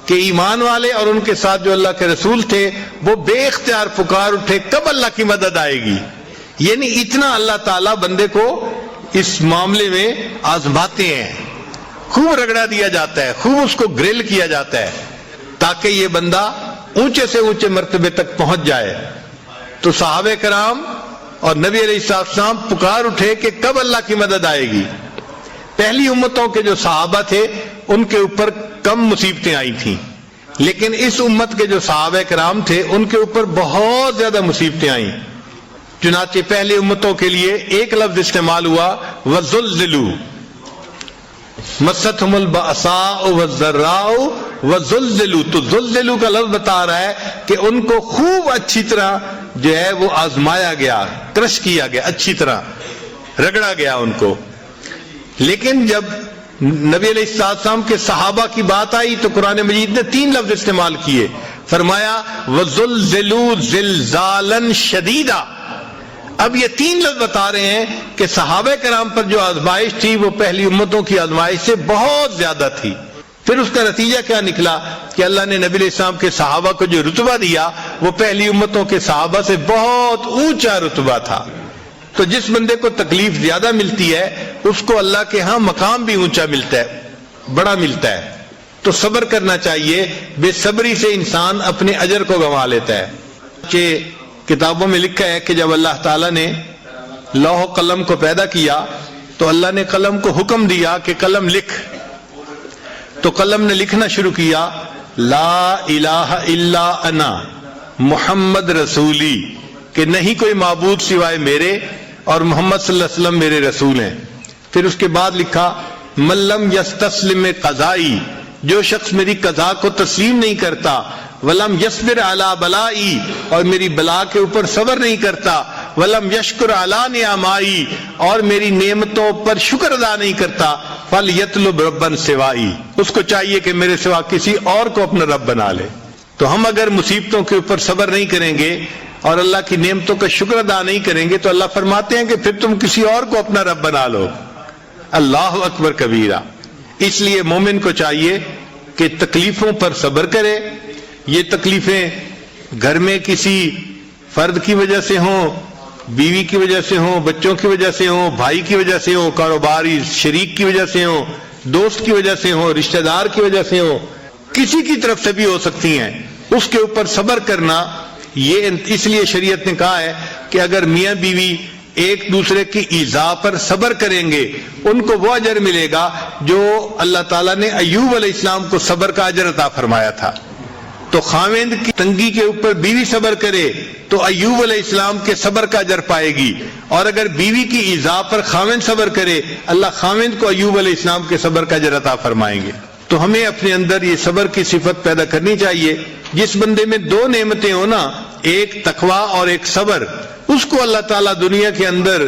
کہ ایمان والے اور ان کے ساتھ جو اللہ کے رسول تھے وہ بے اختیار پکار اٹھے کب اللہ کی مدد آئے گی. یعنی اتنا اللہ تعالیٰ بندے کو اس معاملے میں آزماتے ہیں، خوب رگڑا دیا جاتا ہے، خوب اس کو گرل کیا جاتا ہے تاکہ یہ بندہ اونچے سے اونچے مرتبے تک پہنچ جائے. تو صحابہ کرام اور نبی علیہ السلام پکار اٹھے کہ کب اللہ کی مدد آئے گی. پہلی امتوں کے جو صحابہ تھے ان کے اوپر کم مصیبتیں آئی تھیں، لیکن اس امت کے جو صحابہ کرام تھے ان کے اوپر بہت زیادہ مصیبتیں آئیں. چنانچہ پہلی امتوں کے لیے ایک لفظ استعمال ہوا وَزُلْزِلُوا، مَسَّتْهُمُ الْبَأْسَاءُ وَالضَّرَّاءُ وَزُلْزِلُوا. تو زلزلو کا لفظ بتا رہا ہے کہ ان کو خوب اچھی طرح جو ہے وہ آزمایا گیا، کرش کیا گیا، اچھی طرح رگڑا گیا ان کو. لیکن جب نبی علیہ السلام کے صحابہ کی بات آئی تو قرآن مجید نے 3 لفظ استعمال کیے. فرمایا وَزُلْزِلُوا زِلْزَالًا شَدِيدًا. اب یہ 3 لفظ بتا رہے ہیں کہ صحابہ کرام پر جو آزمائش تھی وہ پہلی امتوں کی آزمائش سے بہت زیادہ تھی. پھر اس کا نتیجہ کیا نکلا کہ اللہ نے نبی علیہ السلام کے صحابہ کو جو رتبہ دیا وہ پہلی امتوں کے صحابہ سے بہت اونچا رتبہ تھا. تو جس بندے کو تکلیف زیادہ ملتی ہے اس کو اللہ کے ہاں مقام بھی اونچا ملتا ہے، بڑا ملتا ہے. تو صبر کرنا چاہیے. بے صبری سے انسان اپنے اجر کو گنوا لیتا ہے. کہ کتابوں میں لکھا ہے کہ جب اللہ تعالیٰ نے لوح و قلم کو پیدا کیا تو اللہ نے قلم کو حکم دیا کہ قلم لکھ. تو قلم نے لکھنا شروع کیا لا الہ الا انا محمد رسولی، کہ نہیں کوئی معبود سوائے میرے اور محمد صلی اللہ علیہ وسلم میرے رسول ہیں. پھر اس کے بعد لکھا من لم یستسلم قضائی، جو شخص میری قضا کو تسلیم نہیں کرتا، ولم یصبر علی بلائی، اور میری بلا کے اوپر صبر نہیں کرتا، ولم یشکر علی نعمائی، اور میری نعمتوں پر شکر ادا نہیں کرتا، فلیطلب ربا سوائی، اس کو چاہیے کہ میرے سوا کسی اور کو اپنا رب بنا لے. تو ہم اگر مصیبتوں کے اوپر صبر نہیں کریں گے اور اللہ کی نعمتوں کا شکر ادا نہیں کریں گے تو اللہ فرماتے ہیں کہ پھر تم کسی اور کو اپنا رب بنا لو. اللہ اکبر کبیرہ. اس لیے مومن کو چاہیے کہ تکلیفوں پر صبر کرے. یہ تکلیفیں گھر میں کسی فرد کی وجہ سے ہوں، بیوی کی وجہ سے ہوں، بچوں کی وجہ سے ہوں، بھائی کی وجہ سے ہوں، کاروباری شریک کی وجہ سے ہوں، دوست کی وجہ سے ہوں، رشتہ دار کی وجہ سے ہوں، کسی کی طرف سے بھی ہو سکتی ہیں. اس کے اوپر صبر کرنا، یہ اس لیے شریعت نے کہا ہے کہ اگر میاں بیوی ایک دوسرے کی ایذا پر صبر کریں گے ان کو وہ اجر ملے گا جو اللہ تعالیٰ نے ایوب علیہ السلام کو صبر کا اجر عطا فرمایا تھا. تو خاوند کی تنگی کے اوپر بیوی صبر کرے تو ایوب علیہ السلام کے صبر کا اجر پائے گی، اور اگر بیوی کی ایذا پر خاوند صبر کرے اللہ خاوند کو ایوب علیہ السلام کے صبر کا اجر عطا فرمائیں گے. تو ہمیں اپنے اندر یہ صبر کی صفت پیدا کرنی چاہیے. جس بندے میں دو نعمتیں ہو نا، ایک تقوی اور ایک صبر، اس کو اللہ تعالیٰ دنیا کے اندر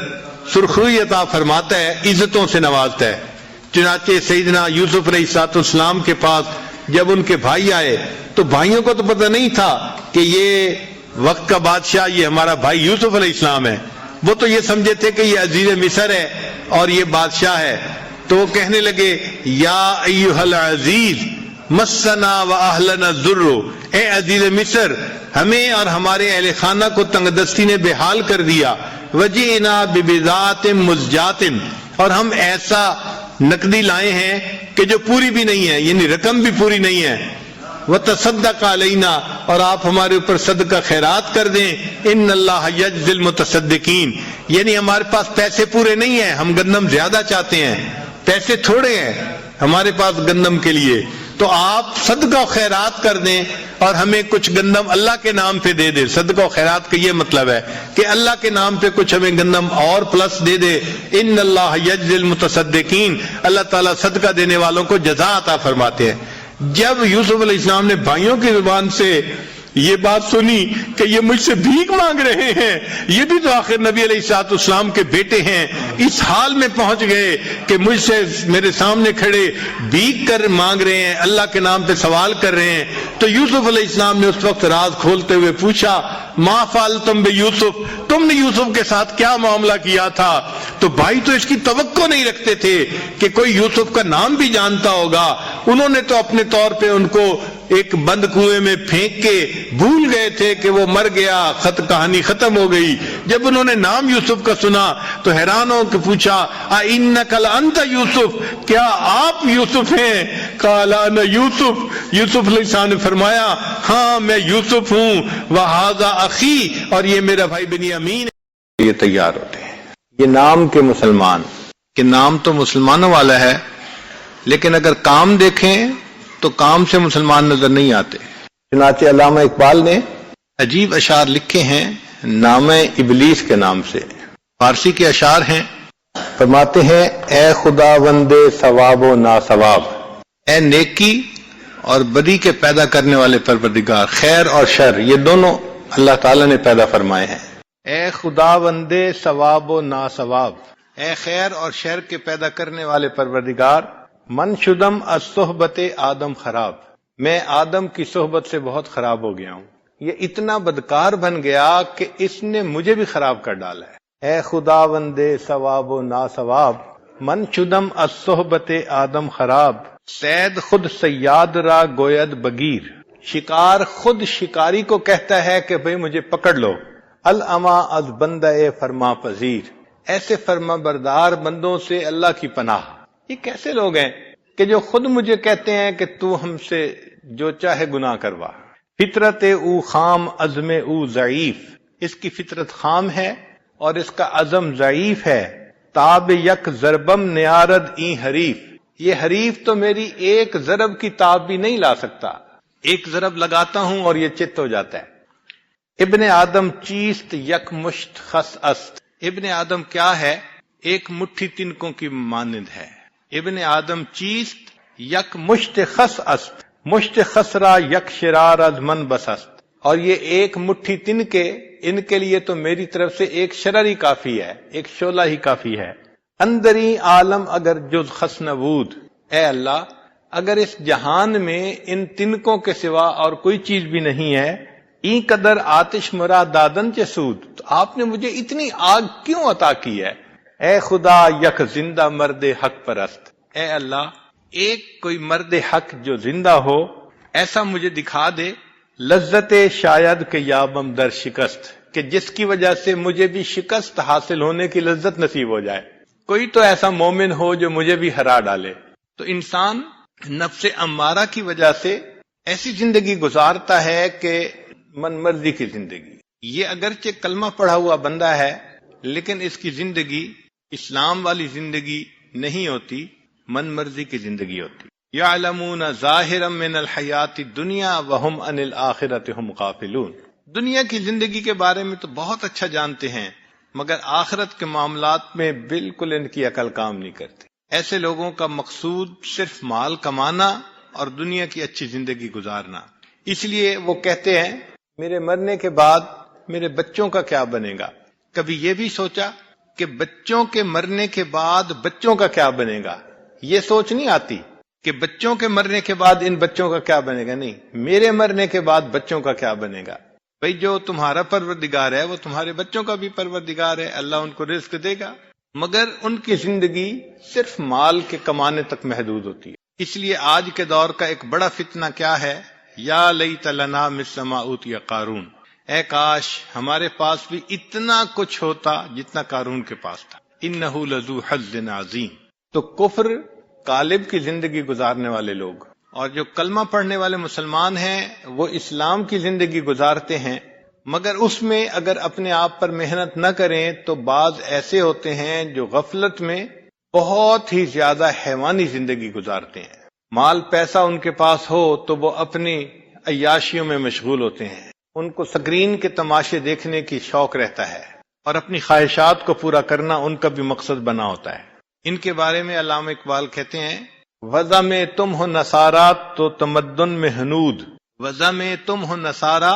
سرخروئی عطا فرماتا ہے، عزتوں سے نوازتا ہے. چنانچہ سیدنا یوسف علیہ السلام کے پاس جب ان کے بھائی آئے تو بھائیوں کو تو پتہ نہیں تھا کہ یہ وقت کا بادشاہ یہ ہمارا بھائی یوسف علیہ السلام ہے. وہ تو یہ سمجھے تھے کہ یہ عزیز مصر ہے اور یہ بادشاہ ہے. تو وہ کہنے لگے یا ایھا العزیز مسنا و اہلنا الضر، اے عزیز مصر ہمیں اور ہمارے اہل خانہ کو تنگ دستی نے بے حال کر دیا. وجئنا ببضاعۃ مزجاۃ، اور ہم ایسا نقدی لائے ہیں کہ جو پوری بھی نہیں ہے، یعنی رقم بھی پوری نہیں ہے. وتصدق علینا، اور آپ ہمارے اوپر صدقہ خیرات کر دیں. ان اللہ یجزی المتصدقین، یعنی ہمارے پاس پیسے پورے نہیں ہیں، ہم گندم زیادہ چاہتے ہیں، پیسے تھوڑے ہیں ہمارے پاس گندم کے لیے، تو آپ صدقہ و خیرات کر دیں اور ہمیں کچھ گندم اللہ کے نام پہ دے دے. صدقہ و خیرات کا یہ مطلب ہے کہ اللہ کے نام پہ کچھ ہمیں گندم اور پلس دے دے. ان اللہ یجزی المتصدقین، اللہ تعالیٰ صدقہ دینے والوں کو جزا عطا فرماتے ہیں. جب یوسف علیہ السلام نے بھائیوں کی زبان سے یہ بات سنی کہ یہ مجھ سے بھیک مانگ رہے ہیں، یہ بھی تو آخر نبی علیہ السلام کے بیٹے ہیں، اس حال میں پہنچ گئے کہ مجھ سے میرے سامنے کھڑے بھیک کر مانگ رہے ہیں، اللہ کے نام پہ سوال کر رہے ہیں. تو یوسف علیہ السلام نے اس وقت راز کھولتے ہوئے پوچھا ما فعلتم بیوسف، تم نے یوسف کے ساتھ کیا معاملہ کیا تھا؟ تو بھائی تو اس کی توقع نہیں رکھتے تھے کہ کوئی یوسف کا نام بھی جانتا ہوگا. انہوں نے تو اپنے طور پہ ان کو ایک بند کنویں میں پھینک کے بھول گئے تھے کہ وہ مر گیا، کہانی ختم ہو گئی. جب انہوں نے نام یوسف کا سنا تو حیران ہو کے پوچھا اِنَّكَ لَأَنْتَ یوسف، کیا آپ یوسف ہیں؟ قَالَ أَنَا یوسف، یوسف علیہ السلام نے فرمایا ہاں میں یوسف ہوں. وَهَذَا أَخِي، اور یہ میرا بھائی بنیامین ہے. یہ تیار ہوتے ہیں یہ نام کے مسلمان، کہ نام تو مسلمانوں والا ہے لیکن اگر کام دیکھیں تو کام سے مسلمان نظر نہیں آتے. چنانچہ علامہ اقبال نے عجیب اشعار لکھے ہیں نام ابلیس کے نام سے. فارسی کے اشعار ہیں. فرماتے ہیں اے خدا وندے ثواب و ناثواب، اے نیکی اور بدی کے پیدا کرنے والے پروردگار، خیر اور شر یہ دونوں اللہ تعالیٰ نے پیدا فرمائے ہیں. اے خدا وندے ثواب و ناثواب، اے خیر اور شر کے پیدا کرنے والے پروردگار. من شدم از صحبت آدم خراب، میں آدم کی صحبت سے بہت خراب ہو گیا ہوں. یہ اتنا بدکار بن گیا کہ اس نے مجھے بھی خراب کر ڈالا ہے. اے خدا وندے ثواب و ناثواب، من شدم از صحبت آدم خراب. صید خود صیاد را گوید بگیر، شکار خود شکاری کو کہتا ہے کہ بھئی مجھے پکڑ لو. الاما از بندہ فرما پذیر، ایسے فرما بردار بندوں سے اللہ کی پناہ. یہ کیسے لوگ ہیں کہ جو خود مجھے کہتے ہیں کہ تو ہم سے جو چاہے گناہ کروا. فطرت او خام عزم او ضعیف، اس کی فطرت خام ہے اور اس کا عزم ضعیف ہے. تاب یک ضربم نیارد این حریف، یہ حریف تو میری ایک ضرب کی تاب بھی نہیں لا سکتا. ایک ضرب لگاتا ہوں اور یہ چت ہو جاتا ہے. ابن آدم چیست یک مشت خس است، ابن آدم کیا ہے؟ ایک مٹھی تنکوں کی مانند ہے. ابن آدم چیست یک مشت خس است، مشت خس را یک شرار از من بس است، اور یہ ایک مٹھی تنکے ان کے لیے تو میری طرف سے ایک شرر ہی کافی ہے، ایک شعلہ ہی کافی ہے. اندری عالم اگر جز خس نبود، اے اللہ اگر اس جہان میں ان تنکوں کے سوا اور کوئی چیز بھی نہیں ہے، این قدر آتش مرا دادن چسود، تو آپ نے مجھے اتنی آگ کیوں عطا کی ہے؟ اے خدا یک زندہ مرد حق پرست، اے اللہ ایک کوئی مرد حق جو زندہ ہو ایسا مجھے دکھا دے. لذت شاید کہ یابم در شکست، کہ جس کی وجہ سے مجھے بھی شکست حاصل ہونے کی لذت نصیب ہو جائے. کوئی تو ایسا مومن ہو جو مجھے بھی ہرا ڈالے. تو انسان نفس امارہ کی وجہ سے ایسی زندگی گزارتا ہے کہ من مرضی کی زندگی. یہ اگرچہ کلمہ پڑھا ہوا بندہ ہے لیکن اس کی زندگی اسلام والی زندگی نہیں ہوتی، من مرضی کی زندگی ہوتی. یعلمون ظاہرا من الحیات الدنیا وہم عن الآخرۃ ہم غافلون، دنیا کی زندگی کے بارے میں تو بہت اچھا جانتے ہیں مگر آخرت کے معاملات میں بالکل ان کی عقل کام نہیں کرتی. ایسے لوگوں کا مقصود صرف مال کمانا اور دنیا کی اچھی زندگی گزارنا. اس لیے وہ کہتے ہیں میرے مرنے کے بعد میرے بچوں کا کیا بنے گا. کبھی یہ بھی سوچا کہ بچوں کے مرنے کے بعد بچوں کا کیا بنے گا؟ یہ سوچ نہیں آتی کہ بچوں کے مرنے کے بعد ان بچوں کا کیا بنے گا. نہیں، میرے مرنے کے بعد بچوں کا کیا بنے گا. بھئی جو تمہارا پروردگار ہے وہ تمہارے بچوں کا بھی پروردگار ہے، اللہ ان کو رزق دے گا، مگر ان کی زندگی صرف مال کے کمانے تک محدود ہوتی ہے. اس لیے آج کے دور کا ایک بڑا فتنہ کیا ہے؟ یا لیت لنا مثل ما اوتی قارون، اے کاش ہمارے پاس بھی اتنا کچھ ہوتا جتنا قارون کے پاس تھا. انہ لذو حظ عظیم. تو کفر غالب کی زندگی گزارنے والے لوگ اور جو کلمہ پڑھنے والے مسلمان ہیں وہ اسلام کی زندگی گزارتے ہیں، مگر اس میں اگر اپنے آپ پر محنت نہ کریں تو بعض ایسے ہوتے ہیں جو غفلت میں بہت ہی زیادہ حیوانی زندگی گزارتے ہیں. مال پیسہ ان کے پاس ہو تو وہ اپنی عیاشیوں میں مشغول ہوتے ہیں، ان کو سکرین کے تماشے دیکھنے کی شوق رہتا ہے اور اپنی خواہشات کو پورا کرنا ان کا بھی مقصد بنا ہوتا ہے. ان کے بارے میں علامہ اقبال کہتے ہیں وضع میں تم ہو نصارا تو تمدن میں ہنود، وضع میں تم ہو نصارا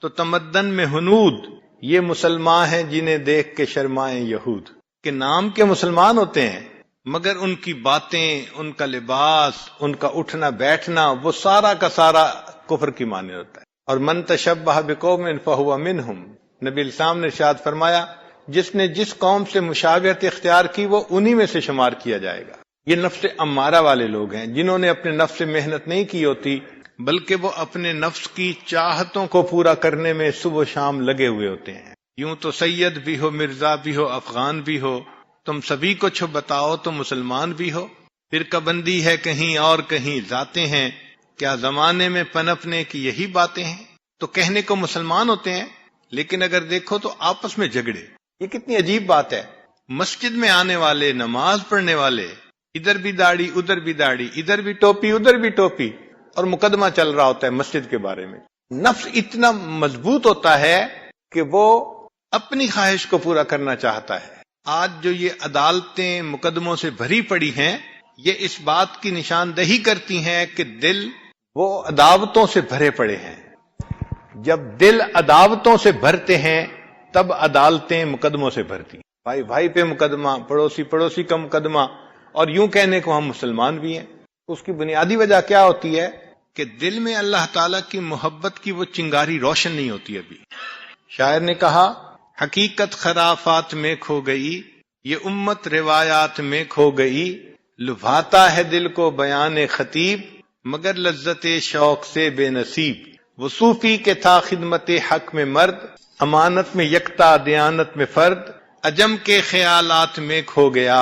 تو تمدن میں ہنود، یہ مسلمان ہیں جنہیں دیکھ کے شرمائیں یہود. کہ نام کے مسلمان ہوتے ہیں مگر ان کی باتیں، ان کا لباس، ان کا اٹھنا بیٹھنا وہ سارا کا سارا کفر کی معنی ہوتا ہے. اور من تشبہ بقوم فہو منہم، نبی الاسلام نے ارشاد فرمایا جس نے جس قوم سے مشابہت اختیار کی وہ انہی میں سے شمار کیا جائے گا. یہ نفس امارہ والے لوگ ہیں جنہوں نے اپنے نفس سے محنت نہیں کی ہوتی بلکہ وہ اپنے نفس کی چاہتوں کو پورا کرنے میں صبح و شام لگے ہوئے ہوتے ہیں. یوں تو سید بھی ہو، مرزا بھی ہو، افغان بھی ہو، تم سبھی کو چھو بتاؤ تو مسلمان بھی ہو. فرقہ بندی ہے کہیں اور کہیں ذاتیں ہیں، کیا زمانے میں پنپنے کی یہی باتیں ہیں. تو کہنے کو مسلمان ہوتے ہیں لیکن اگر دیکھو تو آپس میں جھگڑے. یہ کتنی عجیب بات ہے. مسجد میں آنے والے، نماز پڑھنے والے، ادھر بھی داڑھی ادھر بھی داڑھی، ادھر بھی ٹوپی ادھر بھی ٹوپی، اور مقدمہ چل رہا ہوتا ہے مسجد کے بارے میں. نفس اتنا مضبوط ہوتا ہے کہ وہ اپنی خواہش کو پورا کرنا چاہتا ہے. آج جو یہ عدالتیں مقدموں سے بھری پڑی ہیں یہ اس بات کی نشاندہی کرتی ہیں کہ دل وہ عداوتوں سے بھرے پڑے ہیں. جب دل عداوتوں سے بھرتے ہیں تب عدالتیں مقدموں سے بھرتی. بھائی بھائی پہ مقدمہ، پڑوسی پڑوسی کا مقدمہ، اور یوں کہنے کو ہم مسلمان بھی ہیں. اس کی بنیادی وجہ کیا ہوتی ہے کہ دل میں اللہ تعالیٰ کی محبت کی وہ چنگاری روشن نہیں ہوتی. ابھی شاعر نے کہا حقیقت خرافات میں کھو گئی، یہ امت روایات میں کھو گئی، لبھاتا ہے دل کو بیان خطیب مگر لذت شوق سے بے نصیب. وہ صوفی کے تھا خدمت حق میں مرد، امانت میں یکتا دیانت میں فرد، عجم کے خیالات میں کھو گیا،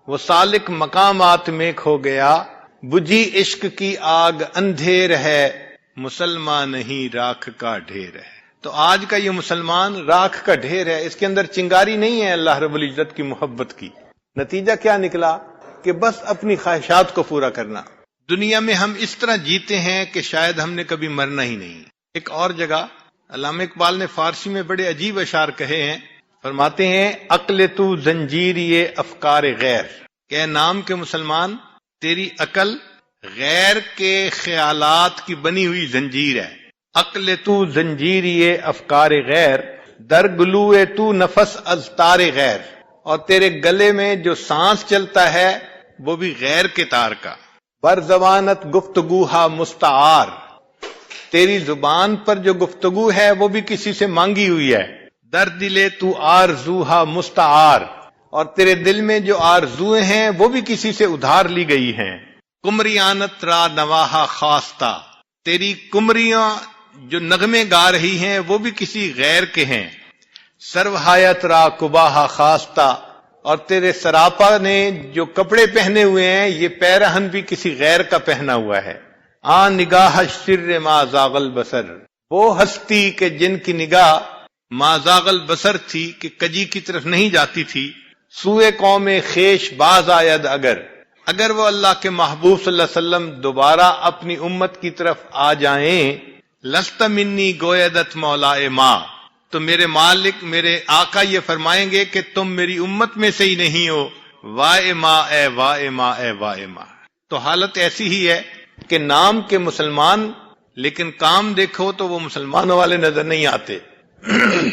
وہ سالک مقامات میں کھو گیا، بجھی عشق کی آگ اندھیر ہے، مسلمان نہیں راکھ کا ڈھیر ہے. تو آج کا یہ مسلمان راکھ کا ڈھیر ہے، اس کے اندر چنگاری نہیں ہے اللہ رب العزت کی محبت کی. نتیجہ کیا نکلا کہ بس اپنی خواہشات کو پورا کرنا. دنیا میں ہم اس طرح جیتے ہیں کہ شاید ہم نے کبھی مرنا ہی نہیں. ایک اور جگہ علامہ اقبال نے فارسی میں بڑے عجیب اشعار کہے ہیں. فرماتے ہیں عقل تو زنجیری افکار غیر، کہ نام کے مسلمان تیری عقل غیر کے خیالات کی بنی ہوئی زنجیر ہے. عقل تو زنجیری افکار غیر، در گلوئے تو نفس از تار غیر، اور تیرے گلے میں جو سانس چلتا ہے وہ بھی غیر کے تار کا. بر زبانت گفتگوہا مستعار، تیری زبان پر جو گفتگو ہے وہ بھی کسی سے مانگی ہوئی ہے. در دلے تو آرزوہا مستعار، اور تیرے دل میں جو آرزویں ہیں وہ بھی کسی سے ادھار لی گئی ہیں. کمریانت را نواہا خواستہ، تیری کمریاں جو نغمے گا رہی ہیں وہ بھی کسی غیر کے ہیں. سروہایت را کباہا خواستہ، اور تیرے سراپا نے جو کپڑے پہنے ہوئے ہیں یہ پیرہن بھی کسی غیر کا پہنا ہوا ہے. آن نگاہ سر ما زاغ البصر، وہ ہستی کہ جن کی نگاہ ما زاغ البصر تھی کہ کجی کی طرف نہیں جاتی تھی. سوئے قوم خیش باز آید اگر وہ اللہ کے محبوب صلی اللہ علیہ وسلم دوبارہ اپنی امت کی طرف آ جائیں، لست منی گویدت مولا ما، تو میرے مالک میرے آقا یہ فرمائیں گے کہ تم میری امت میں سے ہی نہیں ہو وائے ماں اے وائے ماں اے وائے ماں. تو حالت ایسی ہی ہے کہ نام کے مسلمان لیکن کام دیکھو تو وہ مسلمانوں والے نظر نہیں آتے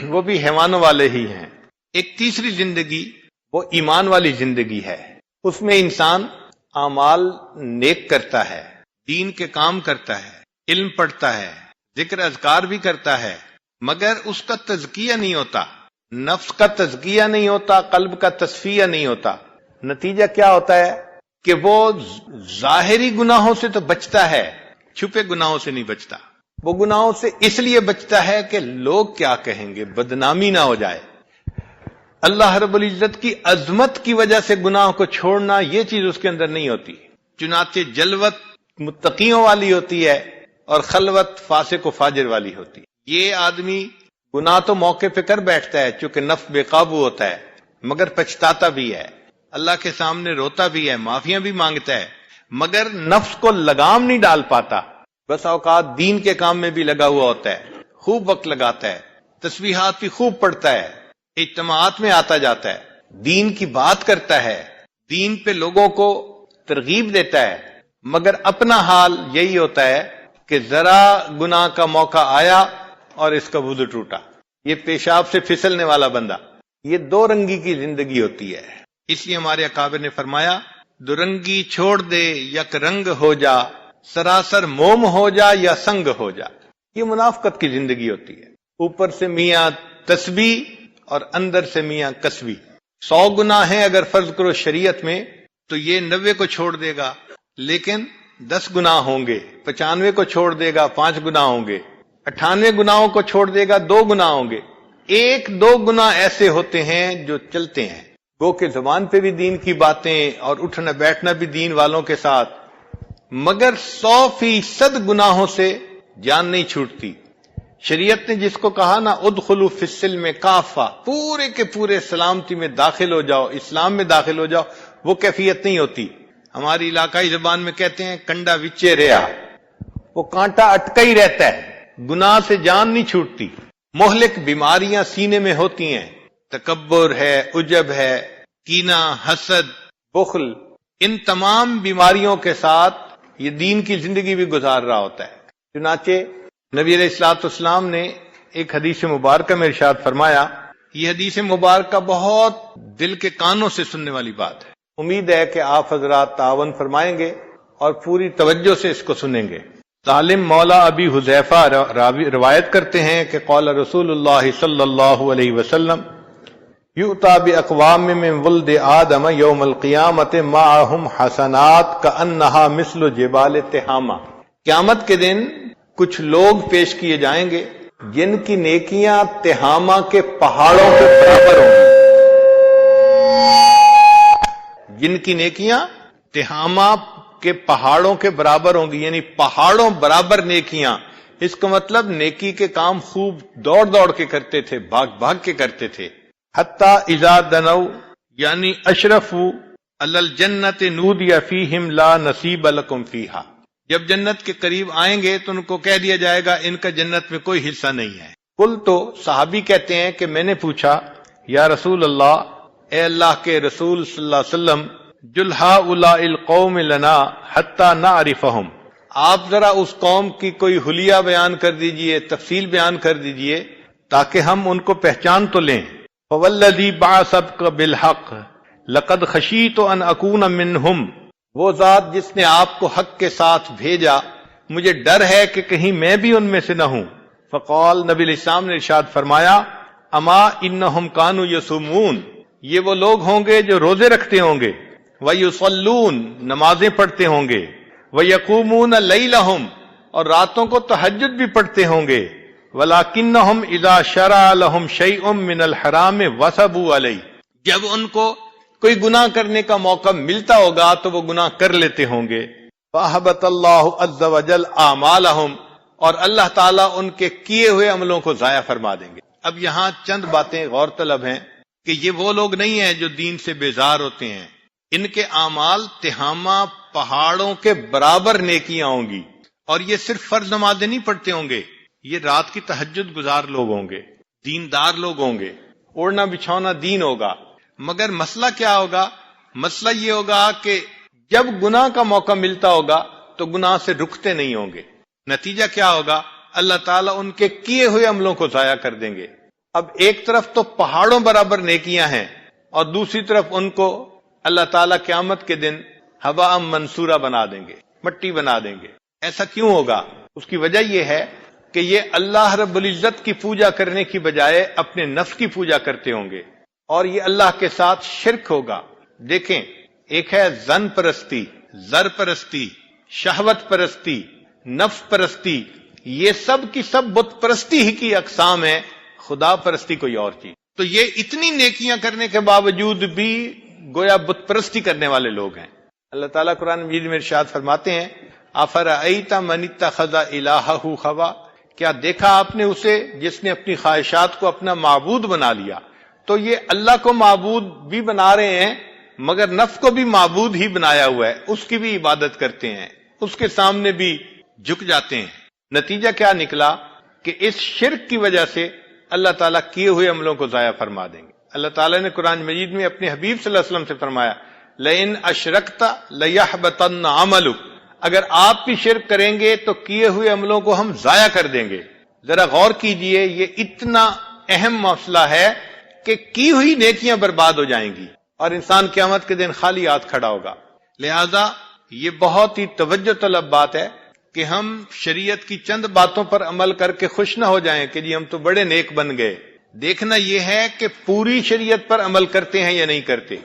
وہ بھی حیوانوں والے ہی ہیں. ایک تیسری زندگی وہ ایمان والی زندگی ہے. اس میں انسان اعمال نیک کرتا ہے، دین کے کام کرتا ہے، علم پڑھتا ہے، ذکر اذکار بھی کرتا ہے، مگر اس کا تزکیہ نہیں ہوتا، نفس کا تزکیہ نہیں ہوتا، قلب کا تصفیہ نہیں ہوتا. نتیجہ کیا ہوتا ہے کہ وہ ظاہری گناہوں سے تو بچتا ہے، چھپے گناہوں سے نہیں بچتا. وہ گناہوں سے اس لیے بچتا ہے کہ لوگ کیا کہیں گے، بدنامی نہ ہو جائے. اللہ رب العزت کی عظمت کی وجہ سے گناہ کو چھوڑنا یہ چیز اس کے اندر نہیں ہوتی. چنانچہ جلوت متقیوں والی ہوتی ہے اور خلوت فاسق و فاجر والی ہوتی ہے. یہ آدمی گناہ تو موقع پہ کر بیٹھتا ہے چونکہ نفس بے قابو ہوتا ہے، مگر پچھتاتا بھی ہے، اللہ کے سامنے روتا بھی ہے، معافیاں بھی مانگتا ہے، مگر نفس کو لگام نہیں ڈال پاتا. بس اوقات دین کے کام میں بھی لگا ہوا ہوتا ہے، خوب وقت لگاتا ہے، تسبیحات بھی خوب پڑھتا ہے، اجتماعات میں آتا جاتا ہے، دین کی بات کرتا ہے، دین پہ لوگوں کو ترغیب دیتا ہے، مگر اپنا حال یہی ہوتا ہے کہ ذرا گناہ کا موقع آیا اور اس کا وضو ٹوٹا. یہ پیشاب سے پھسلنے والا بندہ. یہ دو رنگی کی زندگی ہوتی ہے. اس لیے ہمارے اکابر نے فرمایا دو رنگی چھوڑ دے یک رنگ ہو جا، سراسر موم ہو جا یا سنگ ہو جا. یہ منافقت کی زندگی ہوتی ہے. اوپر سے میاں تسبیح اور اندر سے میاں کسبی. 100 گناہ ہیں اگر فرض کرو شریعت میں تو یہ 90 کو چھوڑ دے گا، لیکن 10 گناہ ہوں گے. 95 کو چھوڑ دے گا، 5 گناہ ہوں گے. 98 گناہوں کو چھوڑ دے گا، 2 گناہ ہوں گے. 1-2 گناہ ایسے ہوتے ہیں جو چلتے ہیں، گو کہ زبان پہ بھی دین کی باتیں اور اٹھنا بیٹھنا بھی دین والوں کے ساتھ، مگر 100% گناہوں سے جان نہیں چھوٹتی. شریعت نے جس کو کہا نا ادخلوا فی السلم کافہ، پورے کے پورے سلامتی میں داخل ہو جاؤ، اسلام میں داخل ہو جاؤ، وہ کیفیت نہیں ہوتی. ہماری علاقائی زبان میں کہتے ہیں کنڈا وچے ریا، وہ کانٹا اٹکا ہی رہتا ہے، گناہ سے جان نہیں چھوٹتی. مہلک بیماریاں سینے میں ہوتی ہیں، تکبر ہے، عجب ہے، کینہ، حسد، بخل. ان تمام بیماریوں کے ساتھ یہ دین کی زندگی بھی گزار رہا ہوتا ہے. چنانچہ نبی علیہ الصلوۃ والسلام نے ایک حدیث مبارکہ میں ارشاد فرمایا، یہ حدیث مبارکہ بہت دل کے کانوں سے سننے والی بات ہے. امید ہے کہ آپ حضرات تعاون فرمائیں گے اور پوری توجہ سے اس کو سنیں گے. سالم مولا ابی حذیفہ روایت کرتے ہیں کہ قال رسول اللہ صلی اللہ علیہ وسلم یؤتی باقوام من ولد آدم یوم القیامت معہم حسنات کانہا مثل جبال تہامہ. قیامت کے دن کچھ لوگ پیش کیے جائیں گے جن کی نیکیاں تہامہ کے پہاڑوں کے برابر ہوں گی. جن کی نیکیاں تہامہ کے پہاڑوں کے برابر ہوں گی، یعنی پہاڑوں برابر نیکیاں. اس کا مطلب نیکی کے کام خوب دوڑ دوڑ کے کرتے تھے، بھاگ بھاگ کے کرتے تھے. حتی اذا دنو یعنی اشرفوا علی الجنت نودی فیہم لا نصیب لکم فیہا. جب جنت کے قریب آئیں گے تو ان کو کہہ دیا جائے گا ان کا جنت میں کوئی حصہ نہیں ہے. قل تو صحابی کہتے ہیں کہ میں نے پوچھا یا رسول اللہ، اے اللہ کے رسول صلی اللہ علیہ وسلم، جل ہؤلاء القوم لنا حتی نعرفہم، آپ ذرا اس قوم کی کوئی حلیہ بیان کر دیجئے، تفصیل بیان کر دیجئے تاکہ ہم ان کو پہچان تو لیں. فوالذی بعثک بالحق لقد خشیت ان اکون منہم، وہ ذات جس نے آپ کو حق کے ساتھ بھیجا مجھے ڈر ہے کہ کہیں میں بھی ان میں سے نہ ہوں. فقال، نبی علیہ السلام نے ارشاد فرمایا، اما انہم کانوا یصومون، یہ وہ لوگ ہوں گے جو روزے رکھتے ہوں گے، ویصلون، نمازیں پڑھتے ہوں گے، ویقومون لیلہم، اور راتوں کو تہجد بھی پڑھتے ہوں گے، ولکنہم اذا شرع لہم شیء من الحرام وثبوا علیہ، جب ان کو کوئی گناہ کرنے کا موقع ملتا ہوگا تو وہ گناہ کر لیتے ہوں گے. فَأَحْبَطَ اللَّهُ عَزَّ وَجَلَّ أَعْمَالَهُمْ، اور اللہ تعالیٰ ان کے کیے ہوئے عملوں کو ضائع فرما دیں گے. اب یہاں چند باتیں غور طلب ہیں کہ یہ وہ لوگ نہیں ہیں جو دین سے بیزار ہوتے ہیں. ان کے اعمال تہامہ پہاڑوں کے برابر نیکیاں ہوں گی، اور یہ صرف فرض نمازیں نہیں پڑھتے ہوں گے، یہ رات کی تہجد گزار لوگ ہوں گے، دیندار لوگ ہوں گے، اوڑھنا بچھونا دین ہوگا. مگر مسئلہ کیا ہوگا مسئلہ یہ ہوگا کہ جب گناہ کا موقع ملتا ہوگا تو گناہ سے رکتے نہیں ہوں گے. نتیجہ کیا ہوگا؟ اللہ تعالیٰ ان کے کیے ہوئے عملوں کو ضائع کر دیں گے. اب ایک طرف تو پہاڑوں برابر نیکیاں ہیں اور دوسری طرف ان کو اللہ تعالیٰ قیامت کے دن ہوا منصورہ بنا دیں گے، مٹی بنا دیں گے. ایسا کیوں ہوگا؟ اس کی وجہ یہ ہے کہ یہ اللہ رب العزت کی پوجا کرنے کی بجائے اپنے نفس کی پوجا کرتے ہوں گے اور یہ اللہ کے ساتھ شرک ہوگا. دیکھیں، ایک ہے زن پرستی، زر پرستی، شہوت پرستی، نفس پرستی، یہ سب کی سب بت پرستی ہی کی اقسام ہے، خدا پرستی کوئی اور چیز. تو یہ اتنی نیکیاں کرنے کے باوجود بھی گویا بت پرستی کرنے والے لوگ ہیں. اللہ تعالیٰ قرآن مجید میں ارشاد فرماتے ہیں افرأیت من اتخذ الہہ ہوا، کیا دیکھا آپ نے اسے جس نے اپنی خواہشات کو اپنا معبود بنا لیا. تو یہ اللہ کو معبود بھی بنا رہے ہیں مگر نفس کو بھی معبود ہی بنایا ہوا ہے، اس کی بھی عبادت کرتے ہیں، اس کے سامنے بھی جھک جاتے ہیں. نتیجہ کیا نکلا کہ اس شرک کی وجہ سے اللہ تعالیٰ کیے ہوئے عملوں کو ضائع فرما دیں گے. اللہ تعالیٰ نے قرآن مجید میں اپنے حبیب صلی اللہ علیہ وسلم سے فرمایا لئن اشرکت لیحبطن عملک، اگر آپ بھی شرک کریں گے تو کیے ہوئے عملوں کو ہم ضائع کر دیں گے. ذرا غور کیجئے، یہ اتنا اہم مسئلہ ہے کہ کی ہوئی نیکیاں برباد ہو جائیں گی اور انسان قیامت کے دن خالی ہاتھ کھڑا ہوگا. لہذا یہ بہت ہی توجہ طلب بات ہے کہ ہم شریعت کی چند باتوں پر عمل کر کے خوش نہ ہو جائیں کہ جی ہم تو بڑے نیک بن گئے. دیکھنا یہ ہے کہ پوری شریعت پر عمل کرتے ہیں یا نہیں کرتے،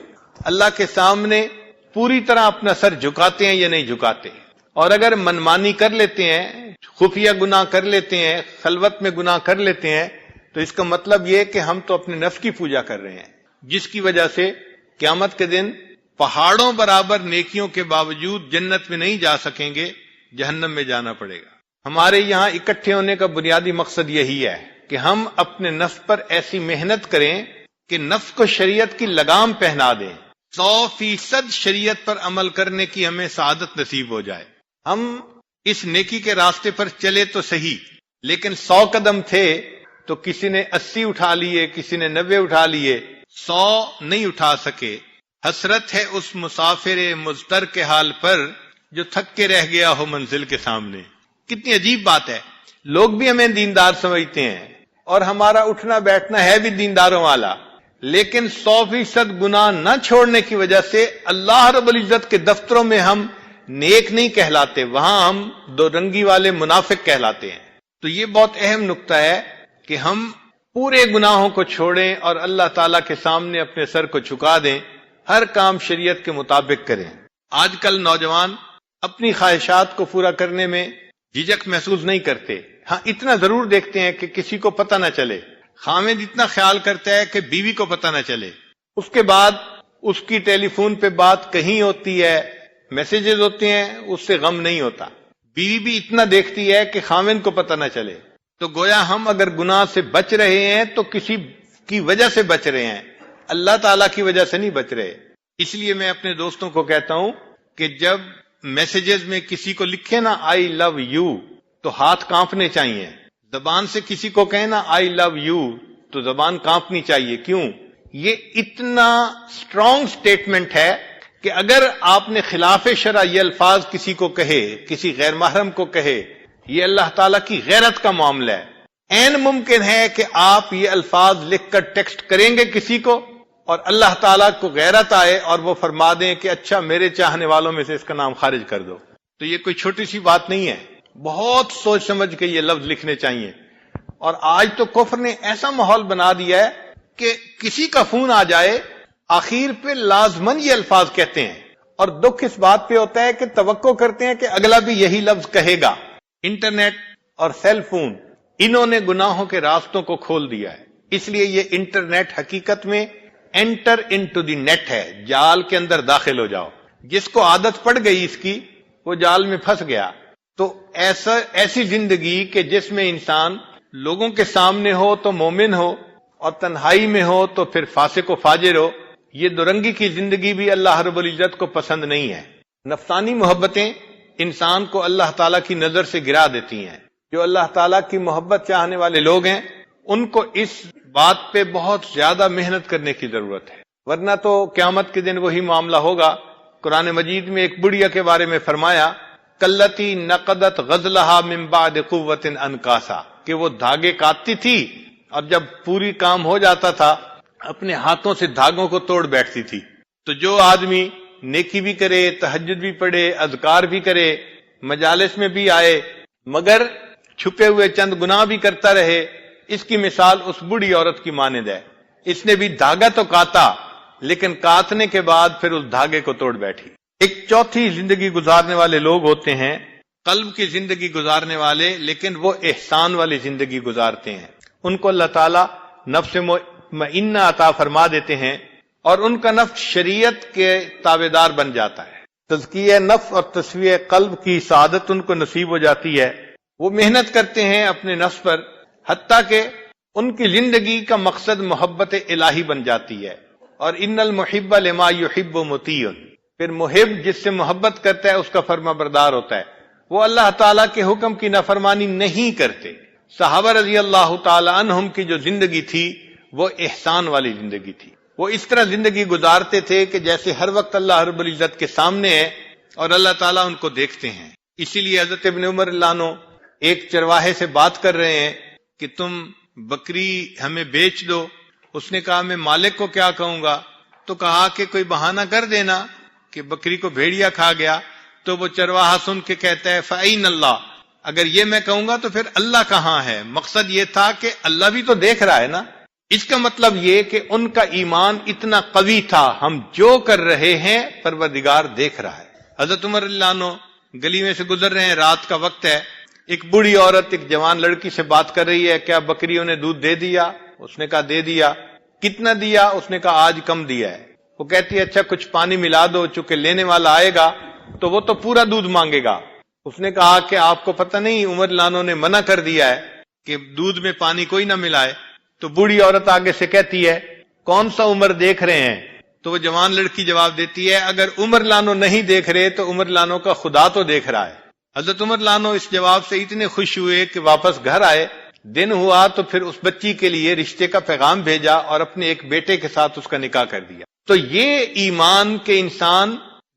اللہ کے سامنے پوری طرح اپنا سر جھکاتے ہیں یا نہیں جھکاتے. اور اگر منمانی کر لیتے ہیں، خفیہ گناہ کر لیتے ہیں، خلوت میں گناہ کر لیتے ہیں، تو اس کا مطلب یہ کہ ہم تو اپنے نفس کی پوجا کر رہے ہیں، جس کی وجہ سے قیامت کے دن پہاڑوں برابر نیکیوں کے باوجود جنت میں نہیں جا سکیں گے، جہنم میں جانا پڑے گا. ہمارے یہاں اکٹھے ہونے کا بنیادی مقصد یہی ہے کہ ہم اپنے نفس پر ایسی محنت کریں کہ نفس کو شریعت کی لگام پہنا دیں، 100% شریعت پر عمل کرنے کی ہمیں سعادت نصیب ہو جائے. ہم اس نیکی کے راستے پر چلے تو صحیح، لیکن 100 قدم تھے تو کسی نے 80 اٹھا لیے، کسی نے 90 اٹھا لیے، 100 نہیں اٹھا سکے. حسرت ہے اس مسافر مضطر کے حال پر جو تھک کے رہ گیا ہو منزل کے سامنے. کتنی عجیب بات ہے، لوگ بھی ہمیں دیندار سمجھتے ہیں اور ہمارا اٹھنا بیٹھنا ہے بھی دینداروں والا، لیکن 100% گناہ نہ چھوڑنے کی وجہ سے اللہ رب العزت کے دفتروں میں ہم نیک نہیں کہلاتے، وہاں ہم دو رنگی والے منافق کہلاتے ہیں. تو یہ بہت اہم نقطہ ہے کہ ہم پورے گناہوں کو چھوڑیں اور اللہ تعالیٰ کے سامنے اپنے سر کو جھکا دیں، ہر کام شریعت کے مطابق کریں. آج کل نوجوان اپنی خواہشات کو پورا کرنے میں جھجک محسوس نہیں کرتے. ہاں اتنا ضرور دیکھتے ہیں کہ کسی کو پتہ نہ چلے. خاوند اتنا خیال کرتا ہے کہ بیوی کو پتہ نہ چلے، اس کے بعد اس کی ٹیلی فون پہ بات کہیں ہوتی ہے، میسیجز ہوتے ہیں، اس سے غم نہیں ہوتا. بیوی بھی اتنا دیکھتی ہے کہ خاوند کو پتہ نہ چلے. تو گویا ہم اگر گناہ سے بچ رہے ہیں تو کسی کی وجہ سے بچ رہے ہیں، اللہ تعالیٰ کی وجہ سے نہیں بچ رہے. اس لیے میں اپنے دوستوں کو کہتا ہوں کہ جب میسیجز میں کسی کو لکھے نا آئی لو یو تو ہاتھ کانپنے چاہیے. زبان سے کسی کو کہنا آئی لو یو تو زبان کانپنی چاہیے. کیوں؟ یہ اتنا اسٹرانگ سٹیٹمنٹ ہے کہ اگر آپ نے خلاف شرع یہ الفاظ کسی کو کہے، کسی غیر محرم کو کہے، یہ اللہ تعالیٰ کی غیرت کا معاملہ ہے. عین ممکن ہے کہ آپ یہ الفاظ لکھ کر ٹیکسٹ کریں گے کسی کو اور اللہ تعالیٰ کو غیرت آئے اور وہ فرما دیں کہ اچھا میرے چاہنے والوں میں سے اس کا نام خارج کر دو. تو یہ کوئی چھوٹی سی بات نہیں ہے، بہت سوچ سمجھ کے یہ لفظ لکھنے چاہیے. اور آج تو کفر نے ایسا ماحول بنا دیا ہے کہ کسی کا فون آ جائے آخر پہ لازمن یہ الفاظ کہتے ہیں، اور دکھ اس بات پہ ہوتا ہے کہ توقع کرتے ہیں کہ اگلا بھی یہی لفظ کہے گا. انٹرنیٹ اور سیل فون انہوں نے گناہوں کے راستوں کو کھول دیا ہے. اس لیے یہ انٹرنیٹ حقیقت میں انٹر انٹو دی نیٹ ہے، جال کے اندر داخل ہو جاؤ. جس کو عادت پڑ گئی اس کی وہ جال میں پھنس گیا. تو ایسی زندگی کہ جس میں انسان لوگوں کے سامنے ہو تو مومن ہو اور تنہائی میں ہو تو پھر فاسق و فاجر ہو، یہ دورنگی کی زندگی بھی اللہ رب العزت کو پسند نہیں ہے. نفسانی محبتیں انسان کو اللہ تعالیٰ کی نظر سے گرا دیتی ہیں. جو اللہ تعالیٰ کی محبت چاہنے والے لوگ ہیں ان کو اس بات پہ بہت زیادہ محنت کرنے کی ضرورت ہے. ورنہ تو قیامت کے دن وہی معاملہ ہوگا۔ قرآن مجید میں ایک بڑھیا کے بارے میں فرمایا کلتی نقدت غزلہا من بعد قوت انکاسا، کہ وہ دھاگے کاٹتی تھی اور جب پوری کام ہو جاتا تھا اپنے ہاتھوں سے دھاگوں کو توڑ بیٹھتی تھی۔ تو جو آدمی نیکی بھی کرے، تہجد بھی پڑھے، اذکار بھی کرے، مجالس میں بھی آئے، مگر چھپے ہوئے چند گناہ بھی کرتا رہے، اس کی مثال اس بوڑھی عورت کی مانند ہے۔ اس نے بھی دھاگا تو کاٹا، لیکن کاٹنے کے بعد پھر اس دھاگے کو توڑ بیٹھی۔ ایک چوتھی زندگی گزارنے والے لوگ ہوتے ہیں قلب کی زندگی گزارنے والے، لیکن وہ احسان والی زندگی گزارتے ہیں۔ ان کو اللہ تعالیٰ نفس مطمئنہ عطا فرما دیتے ہیں اور ان کا نفس شریعت کے تابعدار بن جاتا ہے۔ تزکیہ نفس اور تصفیہ قلب کی سعادت ان کو نصیب ہو جاتی ہے۔ وہ محنت کرتے ہیں اپنے نفس پر، حتیٰ کہ ان کی زندگی کا مقصد محبت الہی بن جاتی ہے۔ اور ان المحب لما یحب مطیع، پھر محب جس سے محبت کرتا ہے اس کا فرما بردار ہوتا ہے۔ وہ اللہ تعالیٰ کے حکم کی نافرمانی نہیں کرتے۔ صحابہ رضی اللہ تعالی عنہم کی جو زندگی تھی وہ احسان والی زندگی تھی۔ وہ اس طرح زندگی گزارتے تھے کہ جیسے ہر وقت اللہ رب العزت کے سامنے ہے اور اللہ تعالیٰ ان کو دیکھتے ہیں۔ اسی لیے حضرت ابن عمر اللہ عنہ ایک چرواہے سے بات کر رہے ہیں کہ تم بکری ہمیں بیچ دو۔ اس نے کہا میں مالک کو کیا کہوں گا؟ تو کہا کہ کوئی بہانہ کر دینا کہ بکری کو بھیڑیا کھا گیا۔ تو وہ چرواہا سن کے کہتا ہے فَأَيْنَ اللَّهُ، اگر یہ میں کہوں گا تو پھر اللہ کہاں ہے؟ مقصد یہ تھا کہ اللہ بھی تو دیکھ رہا ہے نا۔ اس کا مطلب یہ کہ ان کا ایمان اتنا قوی تھا، ہم جو کر رہے ہیں پروردگار دیکھ رہا ہے۔ حضرت عمر اللہ عنہ گلی میں سے گزر رہے ہیں، رات کا وقت ہے، ایک بوڑھی عورت ایک جوان لڑکی سے بات کر رہی ہے، کیا بکریوں نے دودھ دے دیا؟ اس نے کہا دے دیا۔ کتنا دیا؟ اس نے کہا آج کم دیا ہے۔ وہ کہتی ہے اچھا کچھ پانی ملا دو، چونکہ لینے والا آئے گا تو وہ تو پورا دودھ مانگے گا۔ اس نے کہا کہ آپ کو پتہ نہیں عمر لانو نے منع کر دیا ہے کہ دودھ میں پانی کوئی نہ ملائے۔ تو بوڑھی عورت آگے سے کہتی ہے کون سا عمر دیکھ رہے ہیں؟ تو وہ جوان لڑکی جواب دیتی ہے اگر عمر لانو نہیں دیکھ رہے تو عمر لانو کا خدا تو دیکھ رہا ہے۔ حضرت عمر لانو اس جواب سے اتنے خوش ہوئے کہ واپس گھر آئے۔ دن ہوا تو پھر اس بچی کے لیے رشتے کا پیغام بھیجا اور اپنے ایک بیٹے کے ساتھ اس کا نکاح کر دیا۔ تو یہ ایمان کے انسان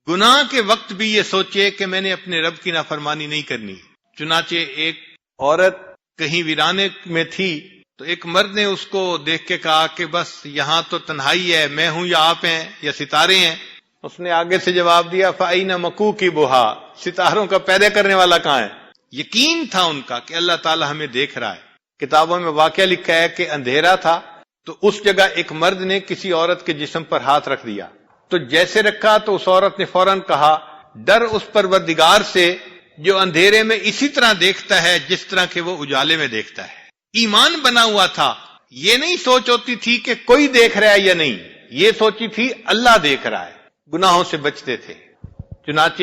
گناہ کے وقت بھی یہ سوچے کہ میں نے اپنے رب کی نافرمانی نہیں کرنی۔ چنانچہ ایک عورت کہیں ویرانے میں تھی تو ایک مرد نے اس کو دیکھ کے کہا کہ بس یہاں تو تنہائی ہے، میں ہوں یا آپ ہیں یا ستارے ہیں؟ اس نے آگے سے جواب دیا فَأَيْنَ مَكُوكِبُهَا، ستاروں کا پیدا کرنے والا کہاں ہے؟ یقین تھا ان کا کہ اللہ تعالی ہمیں دیکھ رہا ہے۔ کتابوں میں واقعہ لکھا ہے کہ اندھیرا تھا تو اس جگہ ایک مرد نے کسی عورت کے جسم پر ہاتھ رکھ دیا، تو جیسے رکھا تو اس عورت نے فوراً کہا ڈر اس پروردگار سے جو اندھیرے میں اسی طرح دیکھتا ہے جس طرح کہ وہ اجالے میں دیکھتا ہے۔ ایمان بنا ہوا تھا، یہ نہیں سوچ ہوتی تھی کہ کوئی دیکھ رہا ہے یا نہیں، یہ سوچی تھی اللہ دیکھ رہا ہے۔ گناہوں سے بچتے تھے۔ چنانچہ